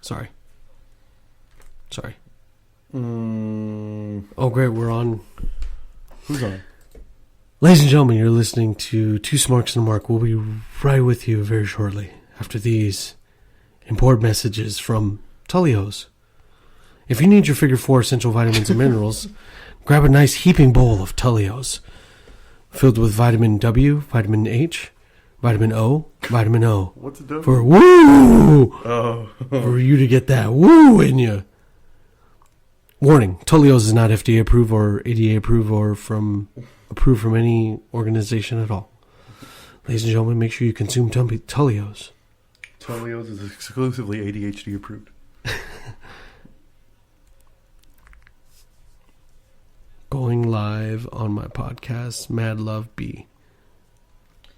Sorry. Mm. Oh, great. We're on. Who's on? Ladies and gentlemen, you're listening to Two Smarks and a Mark. We'll be right with you very shortly after these important messages from Tullios. If you need your figure 4 essential vitamins and minerals, grab a nice heaping bowl of Tullios filled with vitamin W, vitamin H, vitamin O, vitamin O. What's a W? For woo! Oh. For you to get that woo in you. Warning, Tullios is not FDA approved or ADA approved or approved from any organization at all. Ladies and gentlemen, make sure you consume Tullios. Tullios is exclusively ADHD approved. Going live on my podcast, Mad Love B.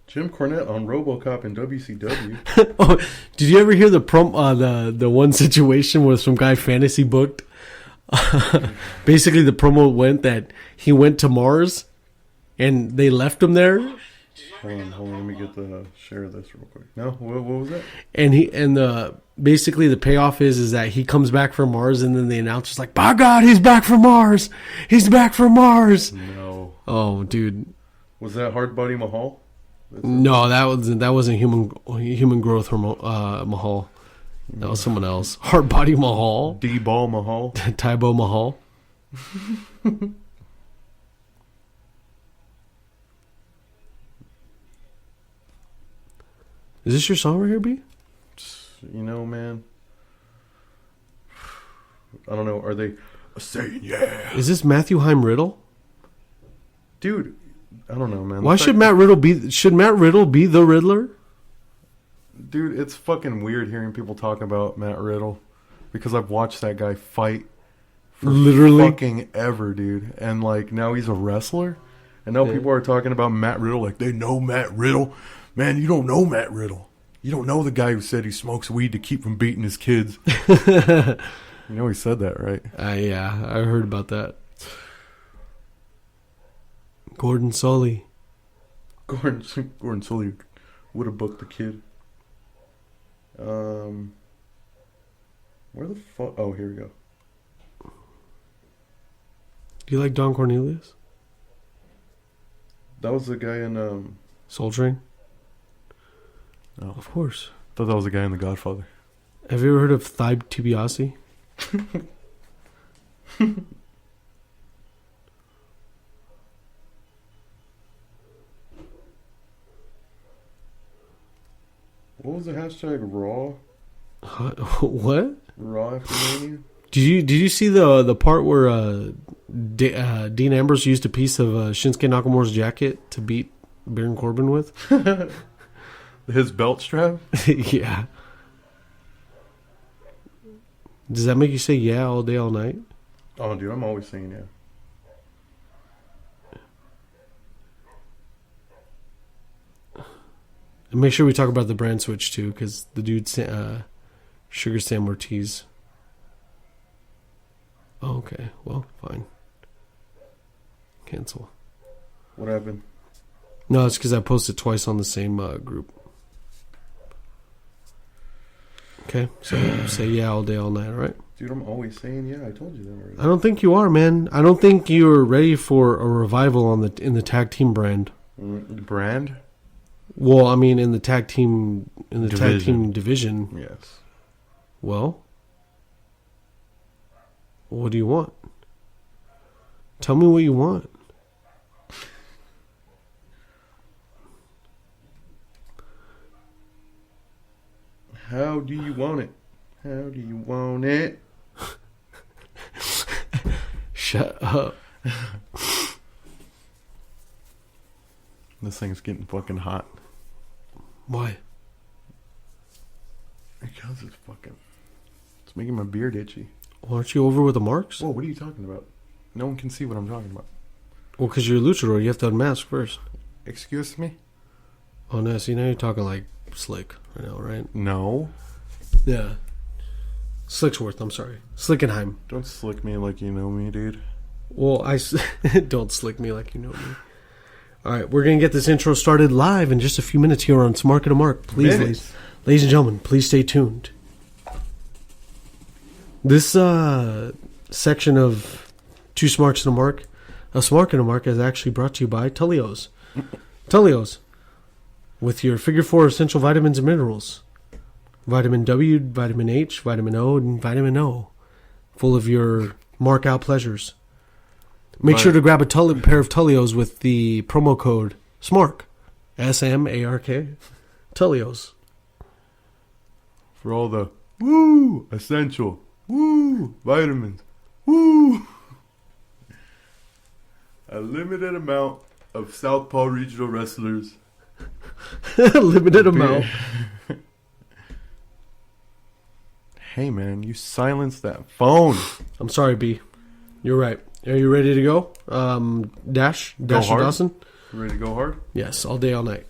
Jim Cornette on RoboCop and WCW. Oh, did you ever hear the one situation where some guy fantasy booked? Basically, the promo went that he went to Mars, and they left him there. Hold on. Let me share this real quick. No, what was that? And basically the payoff is that he comes back from Mars, and then the announcer's like, "By God, he's back from Mars! He's back from Mars!" No. Oh, dude. Was that Hardbody Mahal? No, that wasn't human growth Mahal. That was someone else. Hardbody Mahal. D-Ball Mahal. Tybo Mahal. Is this your song right here, B? You know, man. I don't know. Are they saying yeah? Is this Matthew Heim Riddle? Dude, I don't know, man. Why should Matt Riddle be? Should Matt Riddle be the Riddler? Dude, it's fucking weird hearing people talk about Matt Riddle because I've watched that guy fight for literally fucking ever, dude. And like now he's a wrestler, and now people are talking about Matt Riddle like they know Matt Riddle. Man, you don't know Matt Riddle. You don't know the guy who said he smokes weed to keep from beating his kids. You know he said that, right? Yeah, I heard about that. Gordon Sully. Gordon Sully would have booked the kid. Where the fuck? Oh, here we go. Do you like Don Cornelius? That was the guy in Soul Train? No. Of course. I thought that was the guy in The Godfather. Have you ever heard of Thibe Tibiasi? What was the hashtag Raw? What? Raw after Mania? Did you see the part where Dean Ambrose used a piece of Shinsuke Nakamura's jacket to beat Baron Corbin with? His belt strap? Yeah. Does that make you say yeah all day, all night? Oh, dude, I'm always saying yeah. And make sure we talk about the brand switch too, because the dude, Sugar Sam Ortiz. Oh, okay. Well, fine. Cancel. What happened? No, it's because I posted twice on the same group. Okay, so say yeah all day, all night, all right? Dude, I'm always saying yeah. I told you that already. I don't think you are, man. I don't think you're ready for a revival in the tag team brand. Brand? Well, I mean, in the tag team division. Yes. Well, what do you want? Tell me what you want. How do you want it? How do you want it? Shut up. This thing's getting fucking hot. Why? Because it's making my beard itchy. Well, aren't you over with the marks? Whoa, what are you talking about? No one can see what I'm talking about. Well, because you're a luchador, you have to unmask first. Excuse me? Oh, no, see, now you're talking like Slick right now, right? No. Yeah. Slicksworth, I'm sorry. Slickenheim. Don't slick me like you know me, dude. Well, don't slick me like you know me. All right, we're going to get this intro started live in just a few minutes here on Smark A Mark. Please, ladies and gentlemen, please stay tuned. This section of Two Smarks and a Mark, A Smark and a Mark, is actually brought to you by Tullios. Tullios, with your Figure 4 essential vitamins and minerals. Vitamin W, Vitamin H, Vitamin O, and Vitamin O. Full of your mark out pleasures. Make sure to grab a pair of Tullios with the promo code SMARK. SMARK. Tullios. For all the woo essential woo vitamins woo. A limited amount of Southpaw regional wrestlers. Limited amount. Hey man, you silenced that phone. I'm sorry, B. You're right. Are you ready to go? Dash or Dawson? You ready to go hard? Yes, all day, all night.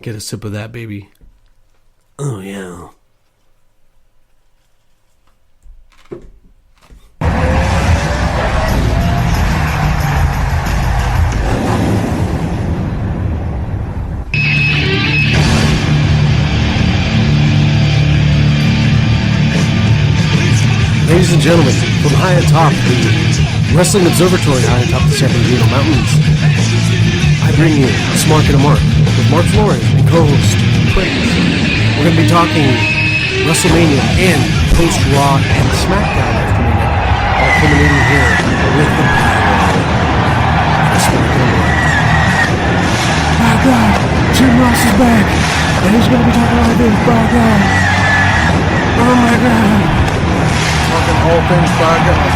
Get a sip of that, baby. Oh, yeah. Ladies and gentlemen, from high atop the Wrestling Observatory high atop the San Bernardino Mountains, I bring you A Smark A Mark with Mark Flores and co-host Kraze. We're going to be talking Wrestlemania and post-Raw and Smackdown after Mania, all culminating here with the A Smark A Mark. My God, Jim Ross is back, and he's going to be talking like this, my God. Oh my God. Talking all things by God.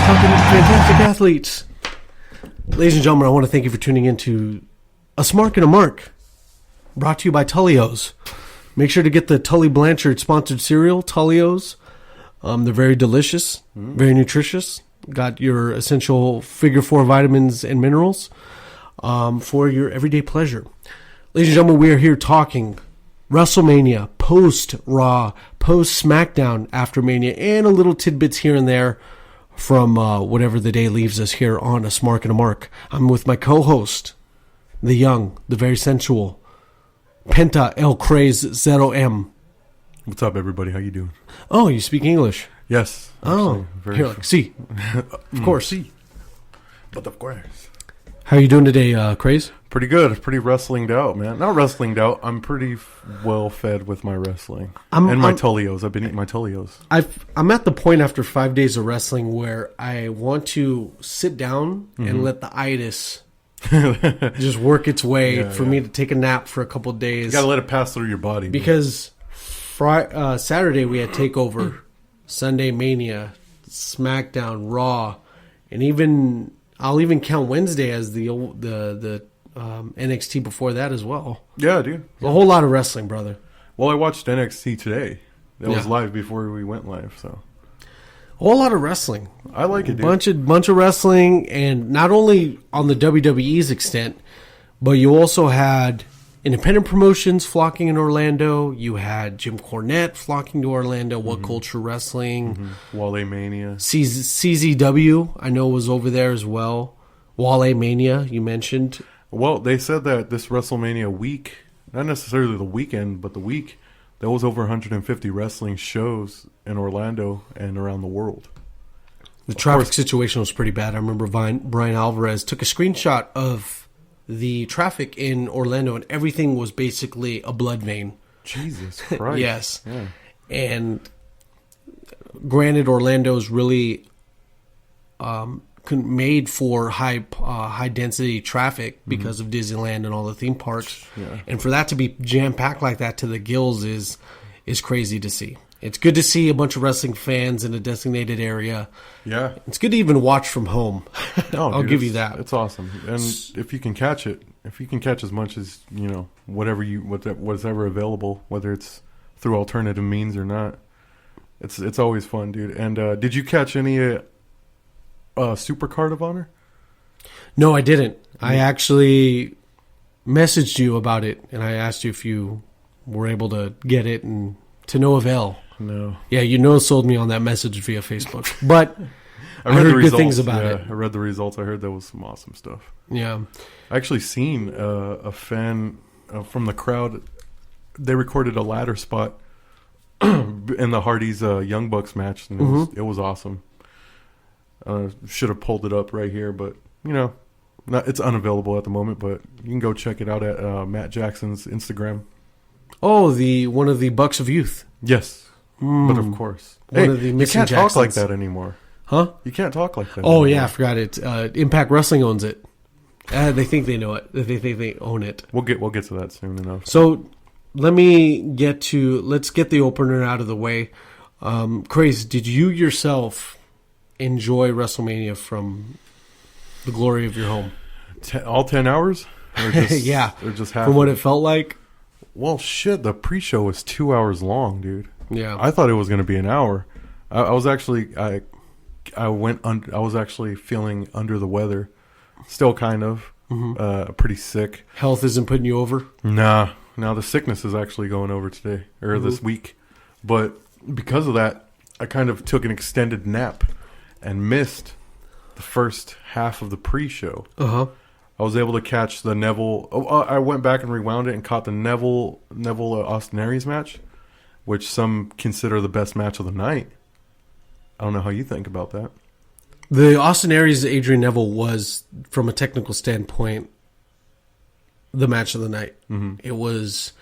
Talking fantastic athletes. Ladies and gentlemen, I want to thank you for tuning in to A Smark and a Mark, brought to you by Tullios. Make sure to get the Tully Blanchard sponsored cereal, Tullios. They're very delicious, very nutritious. Got your essential Figure 4 vitamins and minerals for your everyday pleasure. Ladies and gentlemen, we are here talking WrestleMania, post-Raw, post-Smackdown after Mania, and a little tidbits here and there from whatever the day leaves us here on A Smark and a Mark. I'm with my co-host, the young, the very sensual, Penta El Kraze Zero M. What's up, everybody? How you doing? Oh, you speak English? Yes. Oh, here, like, see. Of course. See. But of course. How are you doing today, Kraze? Pretty good. Pretty wrestlinged out, man. Not wrestlinged out. I'm pretty well fed with my wrestling. And my Tullios. I've been eating my Tullios. I'm at the point after 5 days of wrestling where I want to sit down and let the itis just work its way for me to take a nap for a couple of days. You gotta let it pass through your body. Because Saturday we had TakeOver, Sunday Mania, SmackDown, Raw, and I'll even count Wednesday as the NXT before that as well. Yeah, dude. A whole lot of wrestling, brother. Well, I watched NXT today. That was live before we went live, so. A whole lot of wrestling. I like it, dude. Bunch of wrestling, and not only on the WWE's extent, but you also had independent promotions flocking in Orlando. You had Jim Cornette flocking to Orlando. What Culture Wrestling. Wrestlemania. CZW, I know, was over there as well. Wrestlemania, you mentioned. Well, they said that this WrestleMania week, not necessarily the weekend, but the week, there was over 150 wrestling shows in Orlando and around the world. The traffic situation was pretty bad. I remember Brian Alvarez took a screenshot of the traffic in Orlando, and everything was basically a blood vein. Jesus Christ. Yes. Yeah. And granted, Orlando's really made for high density traffic because of Disneyland and all the theme parks. Yeah. And for that to be jam packed like that to the gills is crazy to see. It's good to see a bunch of wrestling fans in a designated area. Yeah. It's good to even watch from home. I'll give you that. It's awesome. And if you can catch it, if you can catch as much as, what's ever available, whether it's through alternative means or not, it's always fun, dude. And did you catch any Super Card of Honor? No, I didn't. I actually messaged you about it, and I asked you if you were able to get it, and to no avail. No. Yeah, you sold me on that message via Facebook. But I read heard the good things about it. I read the results. I heard there was some awesome stuff. Yeah. I actually seen a fan from the crowd. They recorded a ladder spot in the Hardys Young Bucks match, and it was awesome. Should have pulled it up right here, but it's unavailable at the moment. But you can go check it out at Matt Jackson's Instagram. Oh, one of the Bucks of Youth. Yes, but of course, one of the you missing can't Jacksons. talk like that anymore. Huh? You can't talk like that. Oh anymore. yeah, I forgot it. Impact Wrestling owns it. They think they know it. They think they own it. We'll get to that soon enough. So let's get the opener out of the way. Kraze, did you yourself enjoy WrestleMania from the glory of your home? All 10 hours? Or just, yeah. Or just half? From what it felt like? Well, shit, the pre-show was 2 hours long, dude. Yeah. I thought it was going to be an hour. I was actually I was actually feeling under the weather. Still kind of. Pretty sick. Health isn't putting you over? Nah. Now the sickness is actually going over today or this week. But because of that, I kind of took an extended nap and missed the first half of the pre-show. Uh-huh. I was able to catch the Neville. I went back and rewound it and caught the Neville Austin Aries match, which some consider the best match of the night. I don't know how you think about that. The Austin Aries Adrian Neville was, from a technical standpoint, the match of the night. Mm-hmm. It was,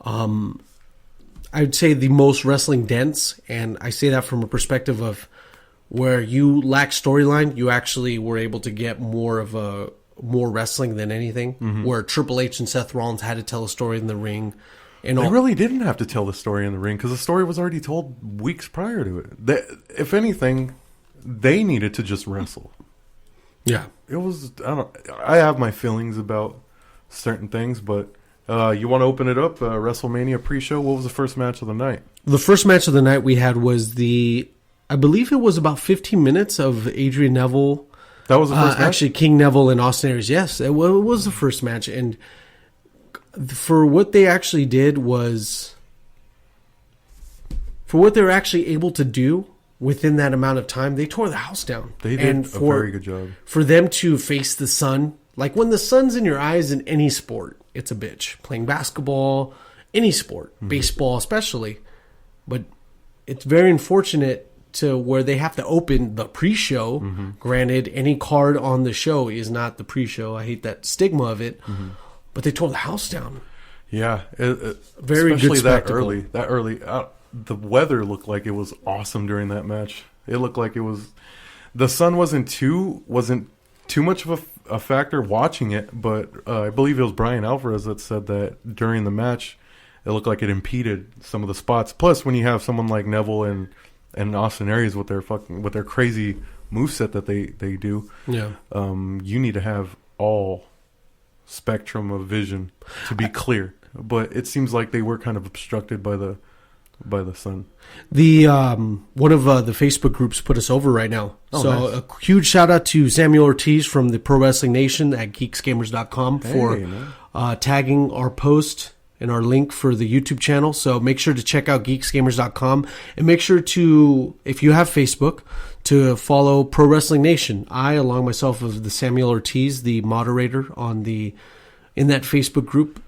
I'd say, the most wrestling dense, and I say that from a perspective of where you lack storyline, you actually were able to get more wrestling than anything. Mm-hmm. Where Triple H and Seth Rollins had to tell a story in the ring. They really didn't have to tell the story in the ring because the story was already told weeks prior to it. If anything, they needed to just wrestle. Yeah, it was. I have my feelings about certain things, but you want to open it up? WrestleMania pre-show. What was the first match of the night? The first match of the night we had was I believe it was about 15 minutes of Adrian Neville. That was the first match? Actually, King Neville and Austin Aries. Yes, it was the first match. And for what they actually did was... For what they were actually able to do within that amount of time, they tore the house down. They did a very good job. For them to face the sun... Like, when the sun's in your eyes in any sport, it's a bitch. Playing basketball, any sport. Mm-hmm. Baseball especially. But it's very unfortunate to where they have to open the pre-show. Mm-hmm. Granted, any card on the show is not the pre-show. I hate that stigma of it. Mm-hmm. But they tore the house down. Yeah. Very good spectacle. That early. The weather looked like it was awesome during that match. It looked like it was... The sun wasn't too much of a factor watching it, but I believe it was Brian Alvarez that said that during the match, it looked like it impeded some of the spots. Plus, when you have someone like Neville and Austin Aries with their crazy moveset that they do, yeah, you need to have all spectrum of vision to be clear. But it seems like they were kind of obstructed by the sun. The one of the Facebook groups put us over right now. Oh, so nice. A huge shout out to Samuel Ortiz from the Pro Wrestling Nation at geeksgamers.com for tagging our post and our link for the YouTube channel. So make sure to check out geeksgamers.com and make sure to, if you have Facebook, to follow Pro Wrestling Nation. I, along myself, of the Samuel Ortiz, the moderator in that Facebook group.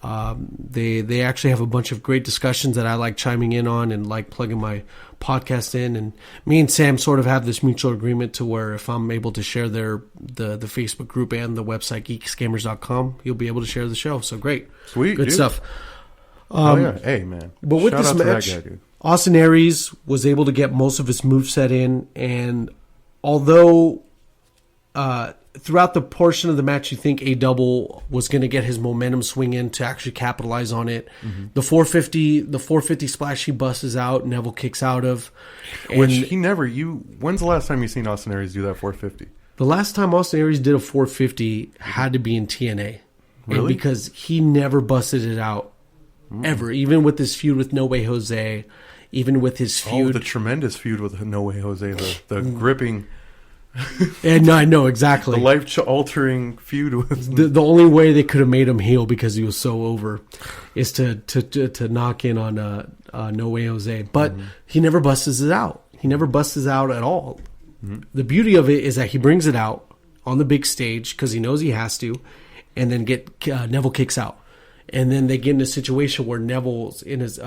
They actually have a bunch of great discussions that I like chiming in on and like plugging my podcast in. And me and Sam sort of have this mutual agreement to where if I'm able to share the Facebook group and the website geeksgamers.com, you'll be able to share the show. So great. Sweet. Good dude. stuff. Yeah. Hey, man. But with Shout this out to match, that guy, dude. Austin Aries was able to get most of his moveset in. And although... throughout the portion of the match, you think A-Double was going to get his momentum swing in to actually capitalize on it. Mm-hmm. The 450 splash he busts out, Neville kicks out of. Which he never... When's the last time you seen Austin Aries do that 450? The last time Austin Aries did a 450 had to be in TNA. Really? And because he never busted it out, ever. Even with his feud with No Way Jose, even with his feud... Oh, the tremendous feud with No Way Jose, the gripping... And I know exactly the life-altering feud with the only way they could have made him heel because he was so over is to knock in on No Way Jose, but he never busts it out. He never busts it out at all. Mm-hmm. The beauty of it is that he brings it out on the big stage because he knows he has to, and then Neville kicks out, and then they get in a situation where Neville's in his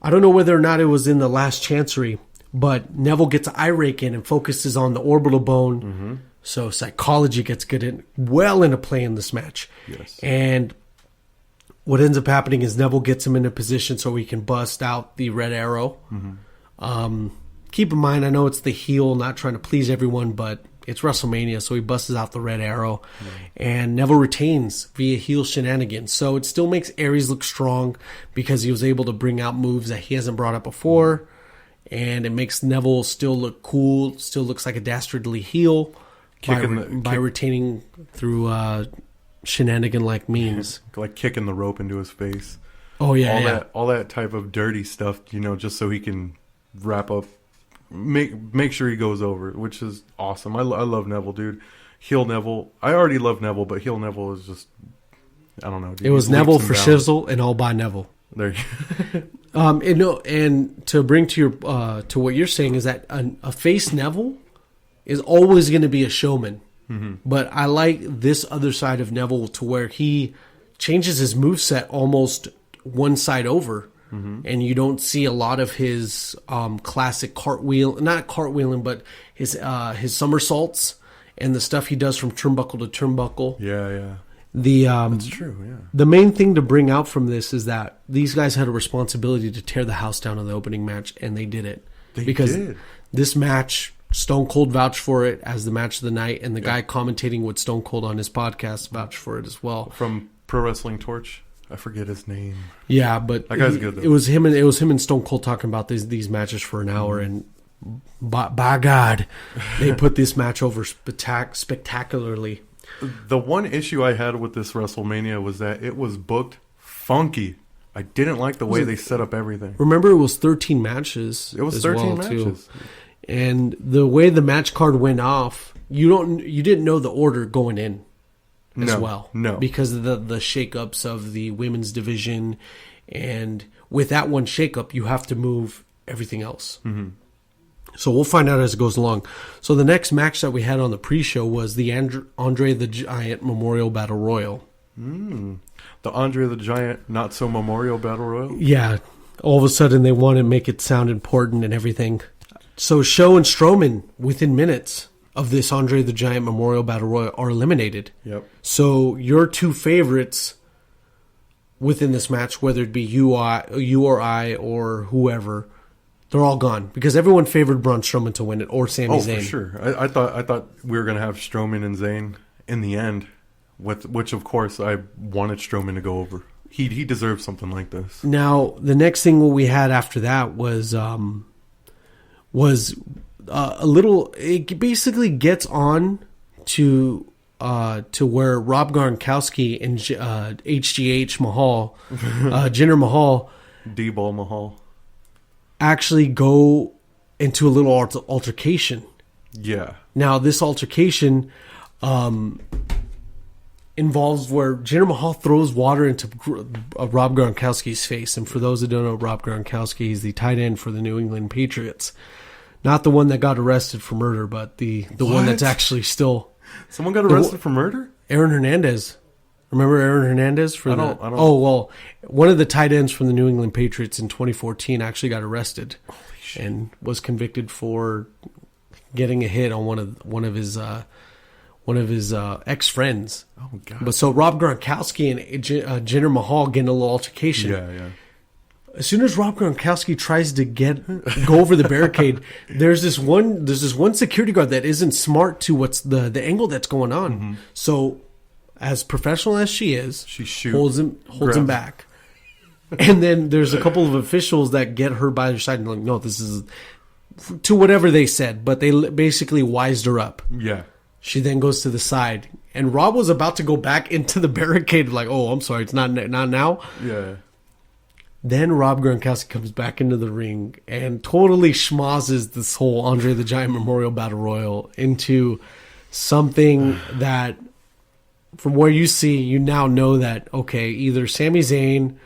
I don't know whether or not it was in the last Chancery, but Neville gets an eye rake in and focuses on the orbital bone. Mm-hmm. So psychology gets well into play in this match. Yes. And what ends up happening is Neville gets him in a position so he can bust out the red arrow. Mm-hmm. Keep in mind, I know it's the heel, not trying to please everyone, but it's WrestleMania, so he busts out the red arrow. Mm-hmm. And Neville retains via heel shenanigans. So it still makes Aries look strong because he was able to bring out moves that he hasn't brought up before. Mm-hmm. And it makes Neville still look cool, still looks like a dastardly heel by retaining through shenanigan-like means. Like kicking the rope into his face. Oh, yeah, all that type of dirty stuff, just so he can wrap up, make sure he goes over, which is awesome. I love Neville, dude. Heel Neville. I already love Neville, but heel Neville is just, I don't know. Dude, it was Neville for shizzle and all by Neville. There you and to bring to your to what you're saying is that a face Neville is always going to be a showman. Mm-hmm. But I like this other side of Neville to where he changes his moveset almost one side over. Mm-hmm. And you don't see a lot of his classic not cartwheeling, but his somersaults and the stuff he does from turnbuckle to turnbuckle. Yeah. That's true, yeah. The main thing to bring out from this is that these guys had a responsibility to tear the house down in the opening match, and they did it. This match, Stone Cold vouched for it as the match of the night, and the guy commentating with Stone Cold on his podcast vouched for it as well. From Pro Wrestling Torch, I forget his name. Yeah, but that guy's good though. It was him and Stone Cold talking about these matches for an hour, and by God, they put this match over spectacularly. The one issue I had with this WrestleMania was that it was booked funky. I didn't like the way they set up everything. Remember, it was 13 matches. It was 13 matches. Too. And the way the match card went off, you didn't know the order going in as well. No. Because of the shakeups of the women's division. And with that one shakeup, you have to move everything else. Mm-hmm. So we'll find out as it goes along. So the next match that we had on the pre-show was the Andre the Giant Memorial Battle Royal. The Andre the Giant Not So Memorial Battle Royal? Yeah. All of a sudden they want to make it sound important and everything. So Show and Strowman, within minutes of this Andre the Giant Memorial Battle Royal, are eliminated. Yep. So your two favorites within this match, whether it be you or I or whoever, they're all gone because everyone favored Braun Strowman to win it or Sami Zayn. Oh, for sure. I thought we were going to have Strowman and Zayn in the end, which of course I wanted Strowman to go over. He deserves something like this. Now the next thing what we had after that was a little. It basically gets on to where Rob Gronkowski and HGH Mahal, Jinder Mahal, D-Ball Mahal, actually go into a little altercation. Yeah. Now this altercation involves where Jinder Mahal throws water into Rob Gronkowski's face. And for those who don't know, Rob Gronkowski is the tight end for the New England Patriots. Not the one that got arrested for murder, but the one that's actually still... Someone got arrested for murder? Aaron Hernandez. Remember Aaron Hernandez? I don't. Oh, well, one of the tight ends from the New England Patriots in 2014 actually got arrested and was convicted for getting a hit on one of his ex-friends. Oh, God. But so Rob Gronkowski and Jinder Mahal get in a little altercation. Yeah. As soon as Rob Gronkowski tries to go over the barricade, there's this one security guard that isn't smart to what's the angle that's going on. Mm-hmm. So, as professional as she is, she holds him back. And then there's a couple of officials that get her by their side and like, no, this is to whatever they said, but they basically wised her up. Yeah. She then goes to the side, and Rob was about to go back into the barricade, like, oh, I'm sorry, it's not now. Yeah. Then Rob Gronkowski comes back into the ring and totally schmozzes this whole Andre the Giant Memorial Battle Royal into something that, from where you see, you now know that, okay, either Sami Zayn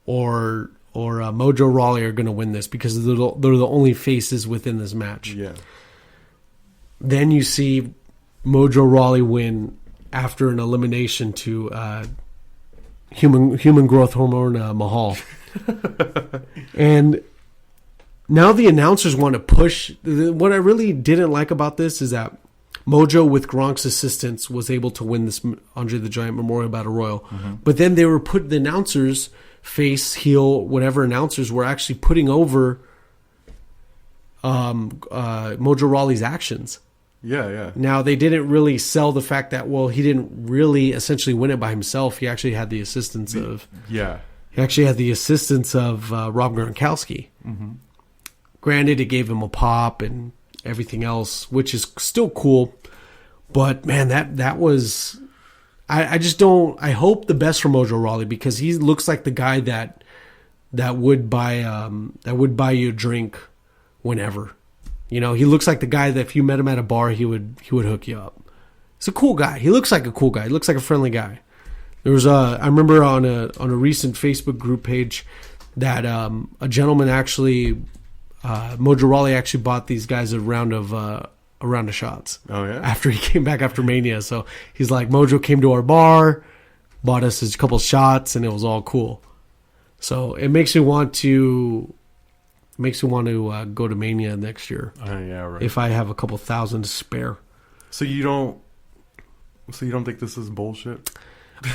or Mojo Rawley are going to win this because they're the only faces within this match. Yeah. Then you see Mojo Rawley win after an elimination to human growth hormone Mahal. And now the announcers want to push. What I really didn't like about this is that Mojo, with Gronk's assistance, was able to win this Andre the Giant Memorial Battle Royal. Mm-hmm. But then they were the announcers, face, heel, whatever announcers, were actually putting over Mojo Rawley's actions. Yeah. Now, they didn't really sell the fact that, well, he didn't really essentially win it by himself. He actually had the assistance of... Yeah. He actually had the assistance of Rob Gronkowski. Mm-hmm. Granted, it gave him a pop and everything else, which is still cool. But, man, that was... I just don't... I hope the best for Mojo Rawley, because he looks like the guy that would buy you a drink whenever. You know, he looks like the guy that if you met him at a bar, he would hook you up. He's a cool guy. He looks like a cool guy. He looks like a friendly guy. There was I remember on a recent Facebook group page that a gentleman actually, Mojo Rawley actually bought these guys a round of shots. Oh yeah. After he came back after Mania, so he's like, Mojo came to our bar, bought us a couple shots, and it was all cool. So it makes me want to go to Mania next year. Yeah, right. If I have a couple thousand to spare. So you don't think this is bullshit?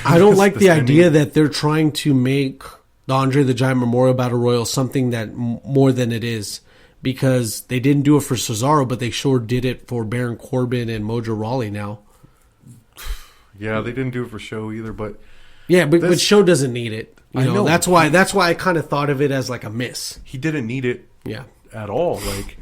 I don't like the idea that they're trying to make the Andre the Giant Memorial Battle Royal something that more than it is, because they didn't do it for Cesaro, but they sure did it for Baron Corbin and Mojo Rawley now. Yeah, they didn't do it for show either, but but show doesn't need it. You know, that's why I kind of thought of it as like a miss. He didn't need it. Yeah. At all. Like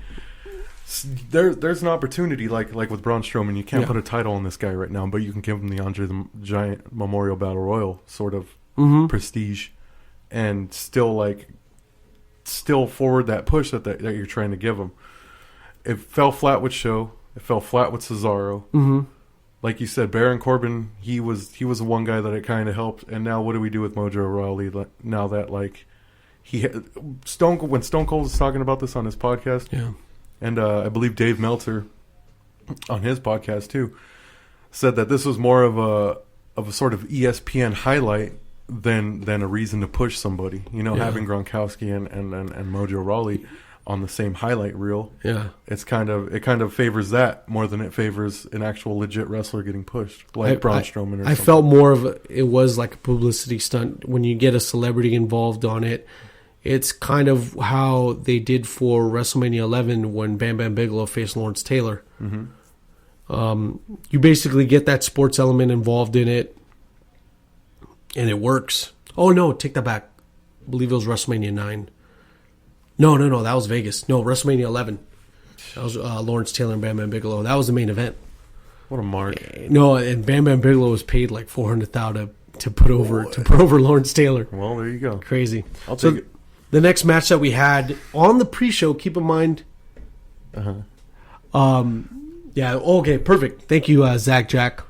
there's an opportunity like with Braun Strowman. You can't put a title on this guy right now, but you can give him the Andre the Giant Memorial Battle Royal sort of prestige, and still forward that push that you're trying to give him. It fell flat with Show. It fell flat with Cesaro. Mm-hmm. Like you said, Baron Corbin, he was the one guy that it kind of helped. And now what do we do with Mojo Rawley? Now that when Stone Cold was talking about this on his podcast, and I believe Dave Meltzer on his podcast too said that this was more of a sort of ESPN highlight than a reason to push somebody. You know, having Gronkowski and Mojo Rawley on the same highlight reel. Yeah, it kind of favors that more than it favors an actual legit wrestler getting pushed, like Braun Strowman. Or I felt more of it was like a publicity stunt when you get a celebrity involved on it. It's kind of how they did for WrestleMania 11 when Bam Bam Bigelow faced Lawrence Taylor. Mm-hmm. You basically get that sports element involved in it, and it works. Oh no, take that back. I believe it was WrestleMania 9. No, that was Vegas. No, WrestleMania 11. That was Lawrence Taylor and Bam Bam Bigelow. That was the main event. What a mark! No, and Bam Bam Bigelow was paid like $400,000 to put over Lawrence Taylor. Well, there you go. Crazy. I'll take it. The next match that we had on the pre-show, keep in mind. Yeah. Okay. Perfect. Thank you, Zach Jack,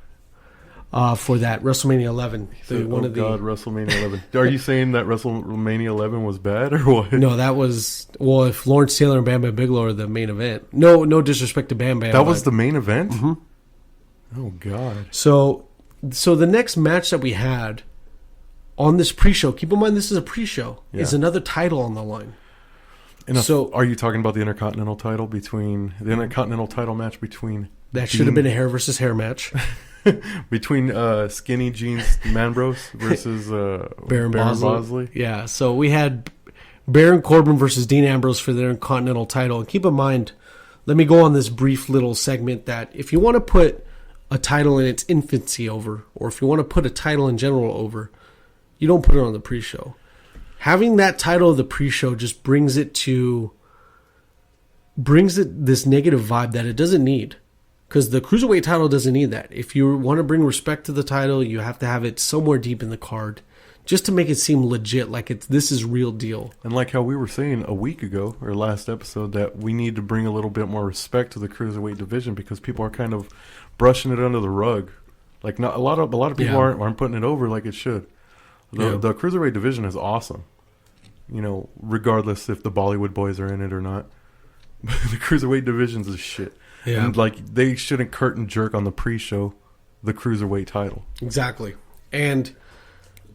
for that WrestleMania 11. WrestleMania 11. Are you saying that WrestleMania 11 was bad or what? No, that was if Lawrence Taylor and Bam Bam Bigelow are the main event. No disrespect to Bam Bam. That was the main event. Mm-hmm. Oh God. So the next match that we had on this pre-show, keep in mind this is a pre-show, is another title on the line. So, are you talking about the Intercontinental title match between that should have been a hair versus hair match between Skinny Jeans Man Bros versus Baron Bosley? Yeah, so we had Baron Corbin versus Dean Ambrose for the Intercontinental title. And keep in mind, let me go on this brief little segment that if you want to put a title in its infancy over, or if you want to put a title in general over, you don't put it on the pre-show. Having that title of the pre-show just brings it this negative vibe that it doesn't need. Because the Cruiserweight title doesn't need that. If you want to bring respect to the title, you have to have it somewhere deep in the card just to make it seem legit, like this is real deal. And like how we were saying a week ago, or last episode, that we need to bring a little bit more respect to the Cruiserweight division because people are kind of brushing it under the rug. Like not a lot of people aren't putting it over like it should. The Cruiserweight division is awesome. You know, regardless if the Bollywood boys are in it or not. The Cruiserweight divisions is shit. Yeah. And like they shouldn't curtain jerk on the pre-show the Cruiserweight title. Exactly. And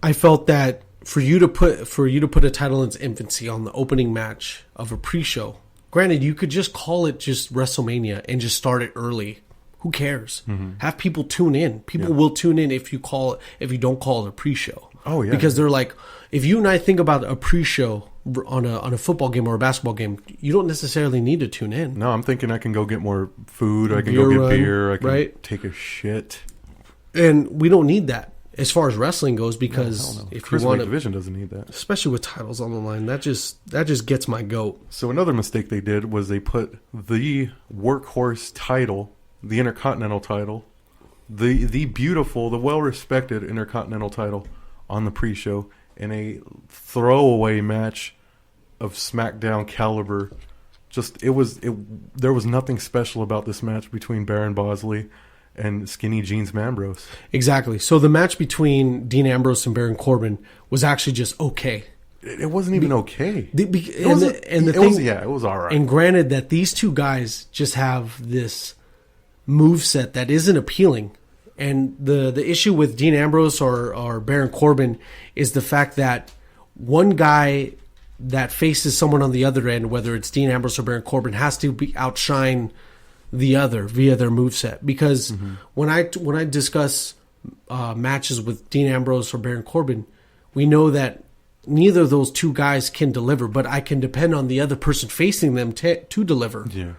I felt that for you to put a title in its infancy on the opening match of a pre-show. Granted, you could just call it just WrestleMania and just start it early. Who cares? Have people tune in. People will tune in if you don't call it a pre-show. Oh yeah, because they're like, if you and I think about a pre-show on a football game or a basketball game, you don't necessarily need to tune in. No, I'm thinking I can go get more food. I can go get beer. I can take a shit. And we don't need that as far as wrestling goes, because if you want, division doesn't need that, especially with titles on the line. That just gets my goat. So another mistake they did was they put the workhorse title, the Intercontinental title, the beautiful, the well-respected Intercontinental title on the pre-show in a throwaway match of SmackDown caliber. There was nothing special about this match between Baron Bosley and Skinny Jeans Ambrose. Exactly. So the match between Dean Ambrose and Baron Corbin was actually just okay. It wasn't even okay. It was all right. And granted that these two guys just have this moveset that isn't appealing. And the issue with Dean Ambrose or Baron Corbin is the fact that one guy that faces someone on the other end, whether it's Dean Ambrose or Baron Corbin, has to outshine the other via their moveset. Because when I discuss matches with Dean Ambrose or Baron Corbin, we know that neither of those two guys can deliver, but I can depend on the other person facing them to deliver. Yeah.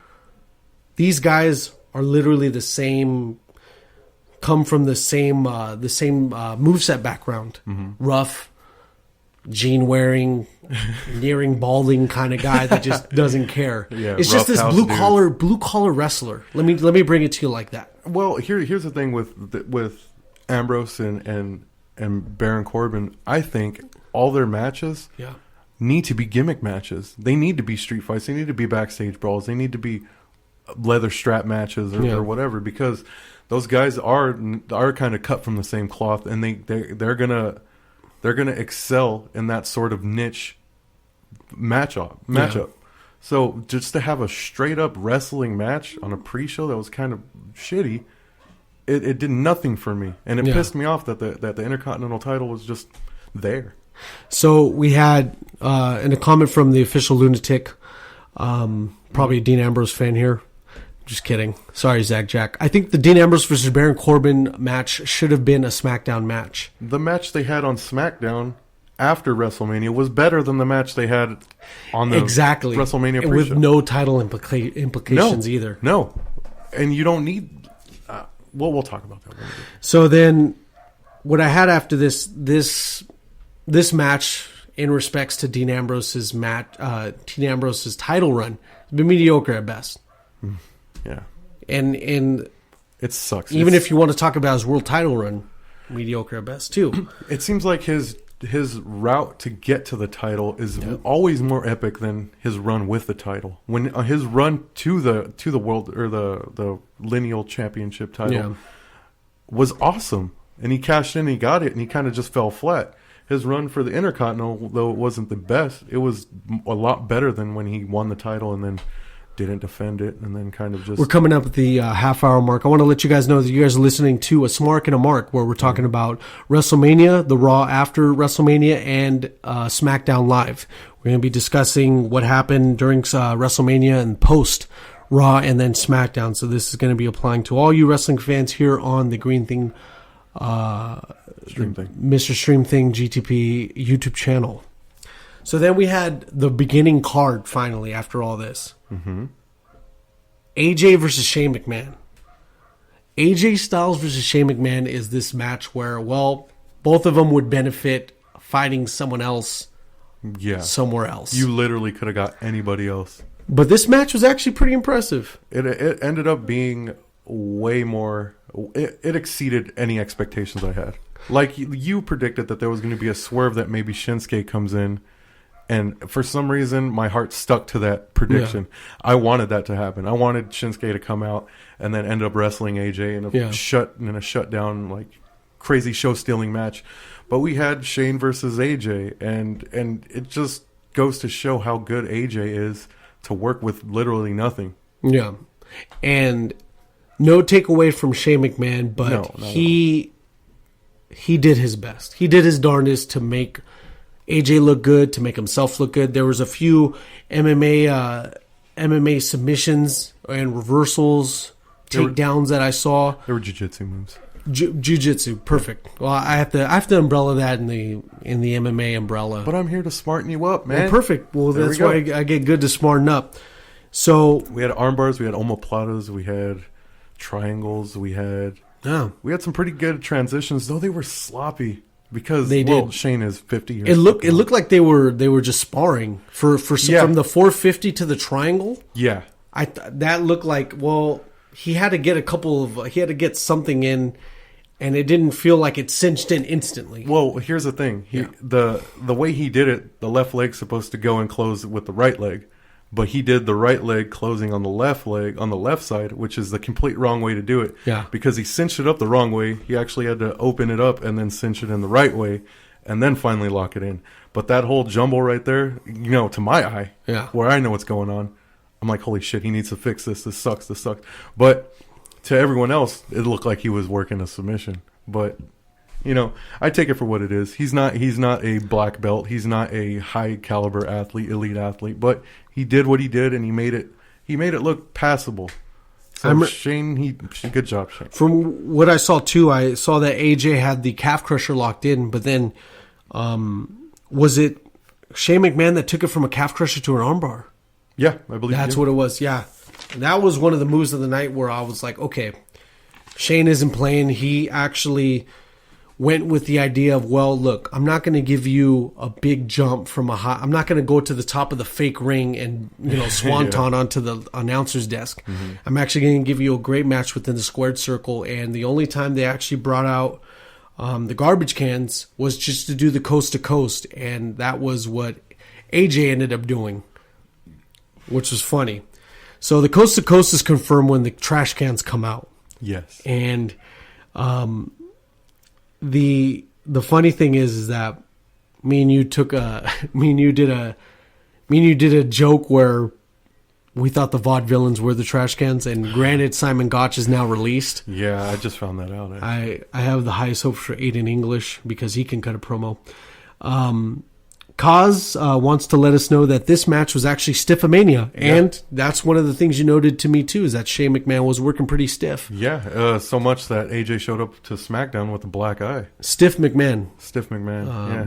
These guys are literally the same. Come from the same moveset background. Rough, jean wearing, nearing balding kind of guy that just doesn't care. Yeah, it's just this blue collar wrestler. Let me bring it to you like that. Well, here's the thing with Ambrose and Baron Corbin. I think all their matches need to be gimmick matches. They need to be street fights. They need to be backstage brawls. They need to be leather strap matches or whatever, because those guys are kind of cut from the same cloth, and they're gonna excel in that sort of niche matchup. Yeah. So just to have a straight up wrestling match on a pre-show that was kind of shitty, it did nothing for me, and it pissed me off that the Intercontinental title was just there. So we had in a comment from the official lunatic, probably a Dean Ambrose fan here. Just kidding. Sorry, Zach Jack. I think the Dean Ambrose versus Baron Corbin match should have been a SmackDown match. The match they had on SmackDown after WrestleMania was better than the match they had on the WrestleMania pre-show. With no title implications either. No. And you don't need... we'll talk about that later. So then, what I had after this match in respects to Dean Ambrose's title run has been mediocre at best. Yeah. And it sucks. Even if you want to talk about his world title run, mediocre at best too. It seems like his route to get to the title is always more epic than his run with the title. When his run to the world or the lineal championship title was awesome, and he cashed in, he got it, and he kind of just fell flat. His run for the Intercontinental, though it wasn't the best, it was a lot better than when he won the title and then didn't defend it, and then kind of just... We're coming up at the half-hour mark. I want to let you guys know that you guys are listening to A Smark and A Mark, where we're talking about WrestleMania, the Raw after WrestleMania, and SmackDown Live. We're going to be discussing what happened during WrestleMania and post Raw and then SmackDown. So this is going to be applying to all you wrestling fans here on the Green Thing, Stream Thing, Mr. Stream Thing GTP YouTube channel. So then we had the beginning card finally after all this. AJ versus Shane McMahon. AJ Styles versus Shane McMahon is this match where, well, both of them would benefit fighting someone else somewhere else. You literally could have got anybody else. But this match was actually pretty impressive. It ended up being way more... It exceeded any expectations I had. Like, you predicted that there was going to be a swerve that maybe Shinsuke comes in. And for some reason, my heart stuck to that prediction. I wanted that to happen. I wanted Shinsuke to come out and then end up wrestling AJ in a shutdown, like, crazy show-stealing match. But we had Shane versus AJ, and it just goes to show how good AJ is to work with literally nothing. Yeah. And no takeaway from Shane McMahon, but he did his best. He did his darndest to make AJ look good, to make himself look good. There was a few MMA submissions and reversals, takedowns that I saw. There were jiu-jitsu moves. Jiu-jitsu, perfect. Well, I have to umbrella that in the MMA umbrella. But I'm here to smarten you up, man. Well, perfect. Well, that's why I get good to smarten up. So we had arm bars, we had omoplatas, we had triangles, we had some pretty good transitions, though they were sloppy because Shane is 50 years. It looked like they were just sparring from the 450 to the triangle. Yeah, that looked like he had to get something in, and it didn't feel like it cinched in instantly. Well, here's the thing: the way he did it, the left leg's supposed to go and close with the right leg. But he did the right leg closing on the left leg on the left side, which is the complete wrong way to do it. Yeah. Because he cinched it up the wrong way. He actually had to open it up and then cinch it in the right way and then finally lock it in. But that whole jumble right there, to my eye, where I know what's going on, I'm like, holy shit, he needs to fix this. This sucks. But to everyone else, it looked like he was working a submission. But, I take it for what it is. He's not a black belt. He's not a high caliber athlete, elite athlete, but he did what he did, and he made it look passable. So Shane, good job, Shane. From what I saw too, I saw that AJ had the calf crusher locked in, but then was it Shane McMahon that took it from a calf crusher to an armbar? Yeah, I believe that's what it was. Yeah, that was one of the moves of the night where I was like, okay, Shane isn't playing. He actually went with the idea of, look, I'm not going to give you a big jump from I'm not going to go to the top of the fake ring and, swanton onto the announcer's desk. Mm-hmm. I'm actually going to give you a great match within the squared circle. And the only time they actually brought out the garbage cans was just to do the coast to coast. And that was what AJ ended up doing, which was funny. So the coast to coast is confirmed when the trash cans come out. Yes. And, the funny thing is that me and you did a joke where we thought the vaudevillains were the trash cans, and granted Simon Gotch is now released. Yeah, I just found that out. I have the highest hopes for Aiden English because he can cut a promo. Kaz wants to let us know that this match was actually Stiff-a-mania, and that's one of the things you noted to me too, is that Shane McMahon was working pretty stiff. Yeah, so much that AJ showed up to SmackDown with a black eye. Stiff McMahon.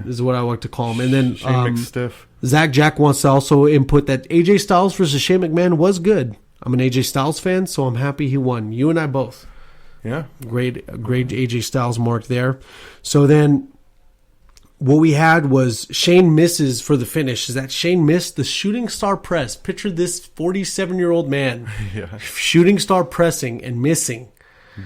Is what I like to call him. And then Shane McStiff. Zach Jack wants to also input that AJ Styles versus Shane McMahon was good. I'm an AJ Styles fan, so I'm happy he won. You and I both. Yeah. Great AJ Styles mark there. So then what we had was Shane misses for the finish. Is that Shane missed the shooting star press. Picture this 47-year-old man shooting star pressing and missing.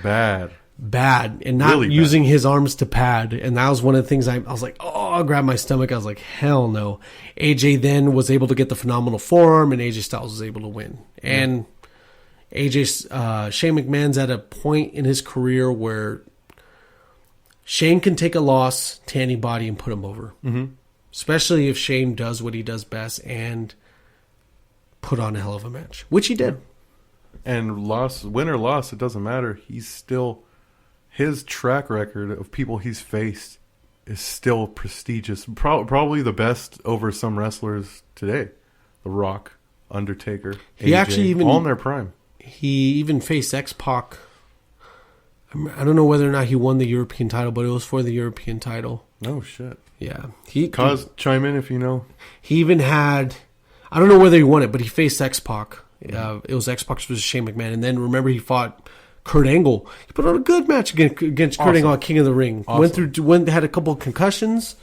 Bad. And not really using his arms to pad. And that was one of the things I was like, I grabbed my stomach. I was like, hell no. AJ then was able to get the phenomenal forearm, and AJ Styles was able to win. And Shane McMahon's at a point in his career where Shane can take a loss to anybody and put him over. Mm-hmm. Especially if Shane does what he does best and put on a hell of a match, which he did. And win or loss, it doesn't matter. His track record of people he's faced is still prestigious. Probably the best over some wrestlers today. The Rock, Undertaker, he AJ, actually even all in their prime. He even faced X-Pac. I don't know whether or not he won the European title, but it was for the European title. Oh, shit. Yeah. Chime in if you know. He even had, I don't know whether he won it, but he faced X-Pac. It was X-Pac versus Shane McMahon. And then remember he fought Kurt Angle. He put on a good match against Kurt Angle at King of the Ring. Awesome. Had a couple of concussions.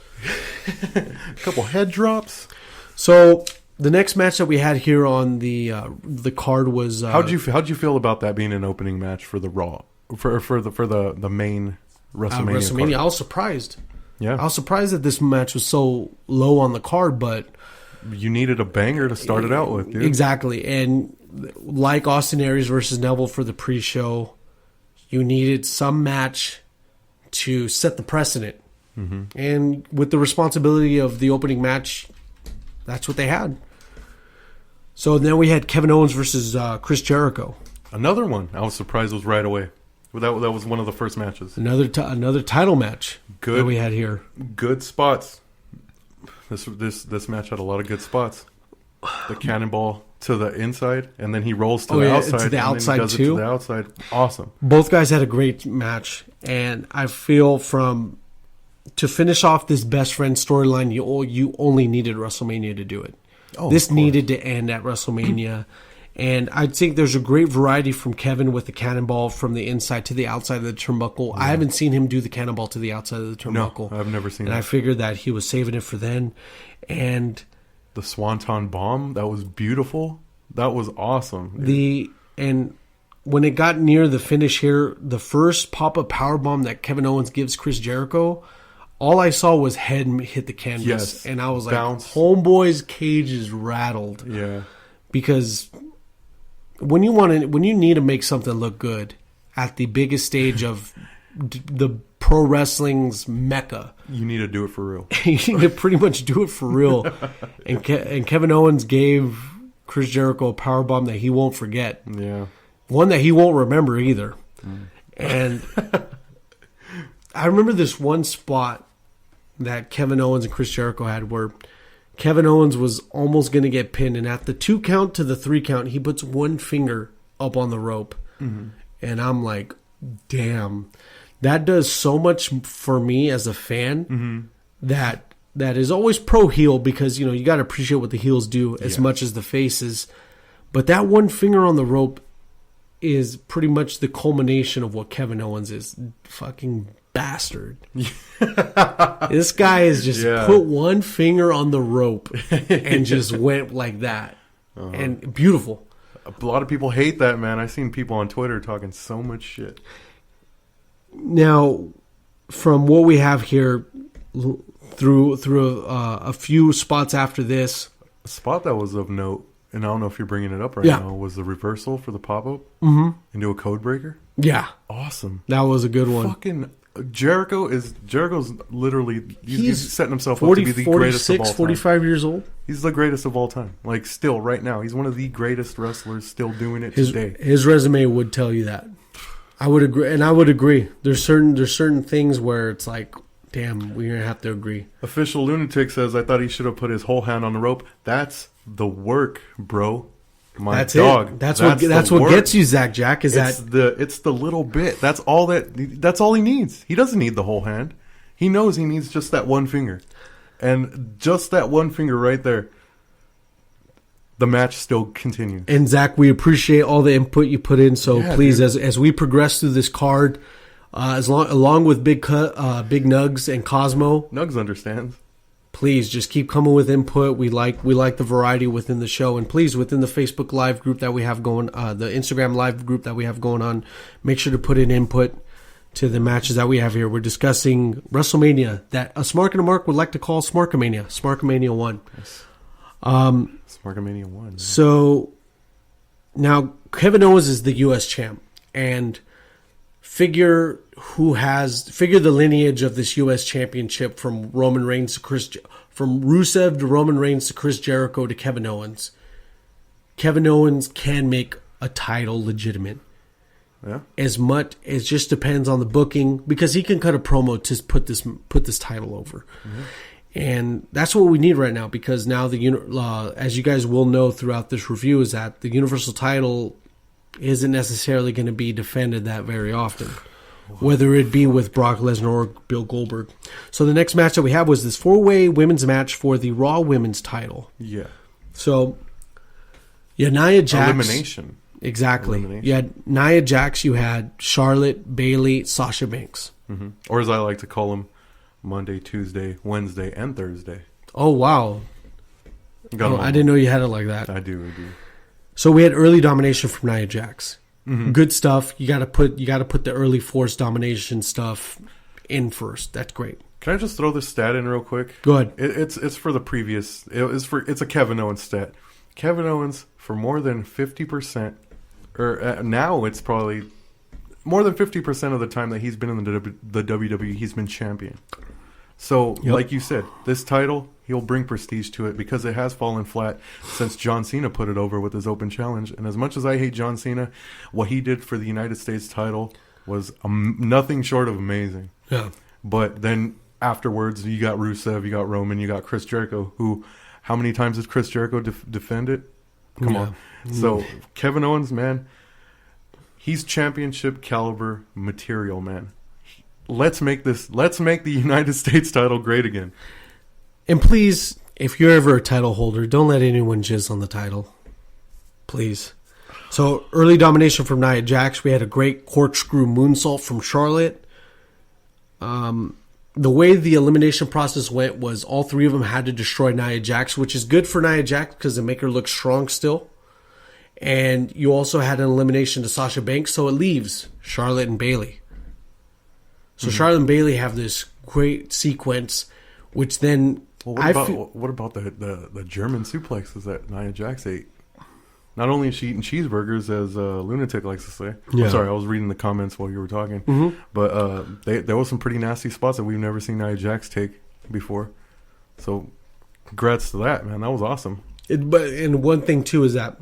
A couple head drops. So the next match that we had here on the card was... How'd you feel about that being an opening match for the Raw? For the main WrestleMania card? I was surprised. Yeah. I was surprised that this match was so low on the card, but... You needed a banger to start it out with, dude. Exactly. And like Austin Aries versus Neville for the pre-show, you needed some match to set the precedent. Mm-hmm. And with the responsibility of the opening match, that's what they had. So then we had Kevin Owens versus Chris Jericho. Another one. I was surprised it was right away. That was one of the first matches. Another title match that we had here. Good spots. This match had a lot of good spots. The cannonball to the inside, and then he rolls to the outside. To the outside and then he does too. It to the outside. Awesome. Both guys had a great match, and I feel to finish off this best friend storyline, you only needed WrestleMania to do it. This needed to end at WrestleMania. And I think there's a great variety from Kevin with the cannonball from the inside to the outside of the turnbuckle. Yeah. I haven't seen him do the cannonball to the outside of the turnbuckle. No, I've never seen that. And I figured that he was saving it for then. And the Swanton Bomb, that was beautiful. That was awesome. And when it got near the finish here, the first pop-up powerbomb that Kevin Owens gives Chris Jericho, all I saw was head hit the canvas. Yes. And I was like, Bounce. Homeboy's cage is rattled. Yeah. Because when you need to make something look good at the biggest stage of the pro wrestling's mecca, you need to do it for real. You need to pretty much do it for real. And Kevin Owens gave Chris Jericho a powerbomb that he won't forget. Yeah. One that he won't remember either. And I remember this one spot that Kevin Owens and Chris Jericho had where Kevin Owens was almost going to get pinned, and at the 2 count to the 3 count, he puts one finger up on the rope. Mm-hmm. And I'm like, damn, that does so much for me as a fan that is always pro heel, because you got to appreciate what the heels do as much as the faces. But that one finger on the rope is pretty much the culmination of what Kevin Owens is. Fucking bastard. This guy has just put one finger on the rope and just went like that. And beautiful. A lot of people hate that, man. I've seen people on Twitter talking so much shit. Now, from what we have here, through a few spots after this, a spot that was of note, and I don't know if you're bringing it up right now, was the reversal for the pop-up into a code breaker. Yeah. Awesome. That was a good one. Fucking Jericho's literally, he's setting himself up to be the greatest of all time. 45 years old. He's the greatest of all time. Like, still, right now. He's one of the greatest wrestlers still doing it today. His resume would tell you that. I would agree, and I would agree. There's certain things where it's like, damn, we're going to have to agree. Official Lunatic says, I thought he should have put his whole hand on the rope. That's the work, bro. That's dog. It. That's what gets you, Zach Jack. It's the little bit. That's all he needs. He doesn't need the whole hand. He knows he needs just that one finger, and just that one finger right there. The match still continues. And Zach, we appreciate all the input you put in. So please, as we progress through this card, along with Big Nugs and Cosmo, Nugs understands. Please just keep coming with input. We like the variety within the show, and please, within the Facebook Live group that we have going, the Instagram Live group that we have going on, make sure to put in input to the matches that we have here. We're discussing WrestleMania that A Smark and A Mark would like to call Smarkamania, Smarkamania 1. Yes. Smarkamania 1. Yeah. So now Kevin Owens is the U.S. champ, and figure the lineage of this U.S. championship from Roman Reigns to from Rusev to Roman Reigns to Chris Jericho to Kevin Owens. Kevin Owens can make a title legitimate. Yeah. As much it just depends on the booking, because he can cut a promo to put this title over. Mm-hmm. And that's what we need right now, because now as you guys will know throughout this review, is that the Universal title isn't necessarily going to be defended that very often, whether it be with Brock Lesnar or Bill Goldberg. So the next match that we have was this 4-way women's match for the Raw women's title. Yeah. So you had Nia Jax. Elimination. Exactly. You had Nia Jax, you had Charlotte, Bayley, Sasha Banks. Mm-hmm. Or as I like to call them, Monday, Tuesday, Wednesday, and Thursday. Oh, wow. I didn't know you had it like that. I do. So we had early domination from Nia Jax. Mm-hmm. Good stuff. You got to put the early force domination stuff in first. That's great. Can I just throw this stat in real quick? Go ahead. It's for the previous. It's a Kevin Owens stat. Kevin Owens, for more than 50%, or now it's probably more than 50% of the time that he's been in the WWE, he's been champion. So, like you said, this title, he'll bring prestige to it, because it has fallen flat since John Cena put it over with his open challenge. And as much as I hate John Cena, what he did for the United States title was nothing short of amazing. Yeah. But then afterwards, you got Rusev, you got Roman, you got Chris Jericho, who, how many times did Chris Jericho defend it? Come on. So Kevin Owens, man, he's championship caliber material, man. Let's make the United States title great again. And please, if you're ever a title holder, don't let anyone jizz on the title. Please. So, early domination from Nia Jax. We had a great corkscrew moonsault from Charlotte. The way the elimination process went was all three of them had to destroy Nia Jax, which is good for Nia Jax because it make her look strong still. And you also had an elimination to Sasha Banks, so it leaves Charlotte and Bayley. So Charlotte and Bayley have this great sequence, which then... Well, what about the German suplexes that Nia Jax ate? Not only is she eating cheeseburgers, as Lunatic likes to say. Yeah. I'm sorry, I was reading the comments while you were talking. But there was some pretty nasty spots that we've never seen Nia Jax take before. So, congrats to that, man. That was awesome. And one thing, too, is that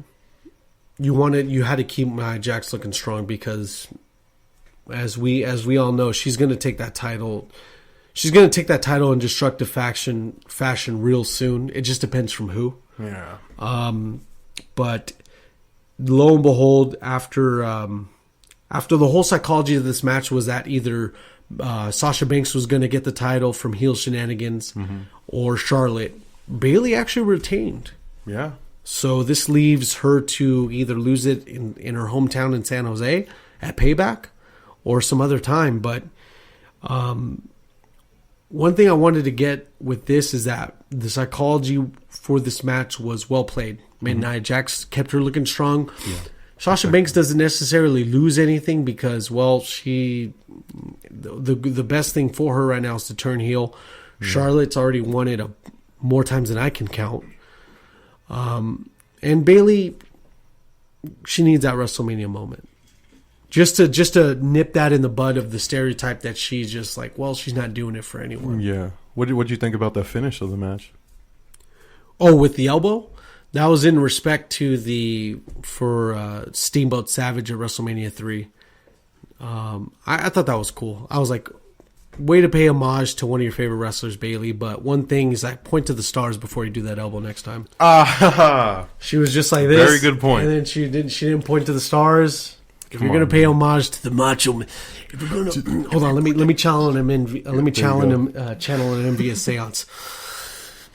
you had to keep Nia Jax looking strong because, as we all know, she's going to take that title. She's going to take that title in destructive fashion real soon. It just depends from who. Yeah. But lo and behold, after the whole psychology of this match was that either Sasha Banks was going to get the title from heel shenanigans or Charlotte, Bayley actually retained. Yeah. So this leaves her to either lose it in her hometown in San Jose at Payback or some other time. But one thing I wanted to get with this is that the psychology for this match was well played. I mean, Nia Jax kept her looking strong. Yeah. Sasha Banks doesn't necessarily lose anything because, well, the best thing for her right now is to turn heel. Yeah. Charlotte's already won it more times than I can count. And Bayley, she needs that WrestleMania moment. Just to nip that in the bud of the stereotype that she's just like, well, she's not doing it for anyone. Yeah. What did you think about the finish of the match? Oh, with the elbow? That was in respect to for Steamboat Savage at WrestleMania 3. I thought that was cool. I was like, way to pay homage to one of your favorite wrestlers, Bayley. But one thing is, I point to the stars before you do that elbow next time. She was just like this. Very good point. And then she didn't point to the stars. If you're gonna pay homage to the Macho Man, if you're gonna hold on, let me channel an envious seance.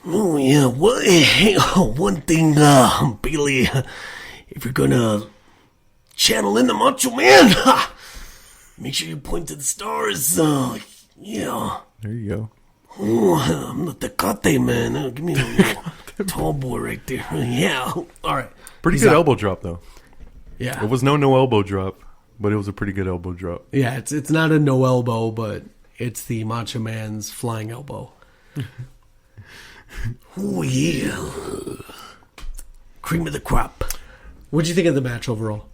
Oh yeah, one thing, Bayley, if you're gonna channel in the Macho Man, make sure you point to the stars. Yeah. There you go. Oh, I'm the Tecate man. Give me a tall boy right there. Yeah. All right. Pretty good elbow drop though. Yeah. It was no elbow drop, but it was a pretty good elbow drop. Yeah, it's not a no elbow, but it's the Macho Man's flying elbow. Oh yeah. Cream of the crop. What did you think of the match overall?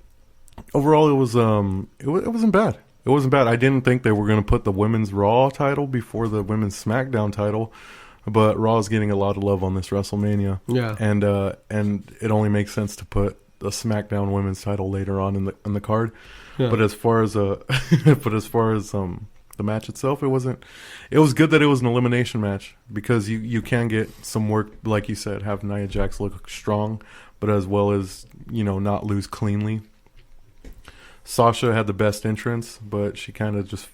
Overall, it wasn't bad. It wasn't bad. I didn't think they were going to put the women's Raw title before the women's SmackDown title, but Raw is getting a lot of love on this WrestleMania. Yeah. And it only makes sense to put the SmackDown women's title later on in the card. Yeah. But as far as the match itself, it wasn't. It was good that it was an elimination match because you can get some work, like you said, have Nia Jax look strong, but as well as not lose cleanly. Sasha had the best entrance, but she kind of just.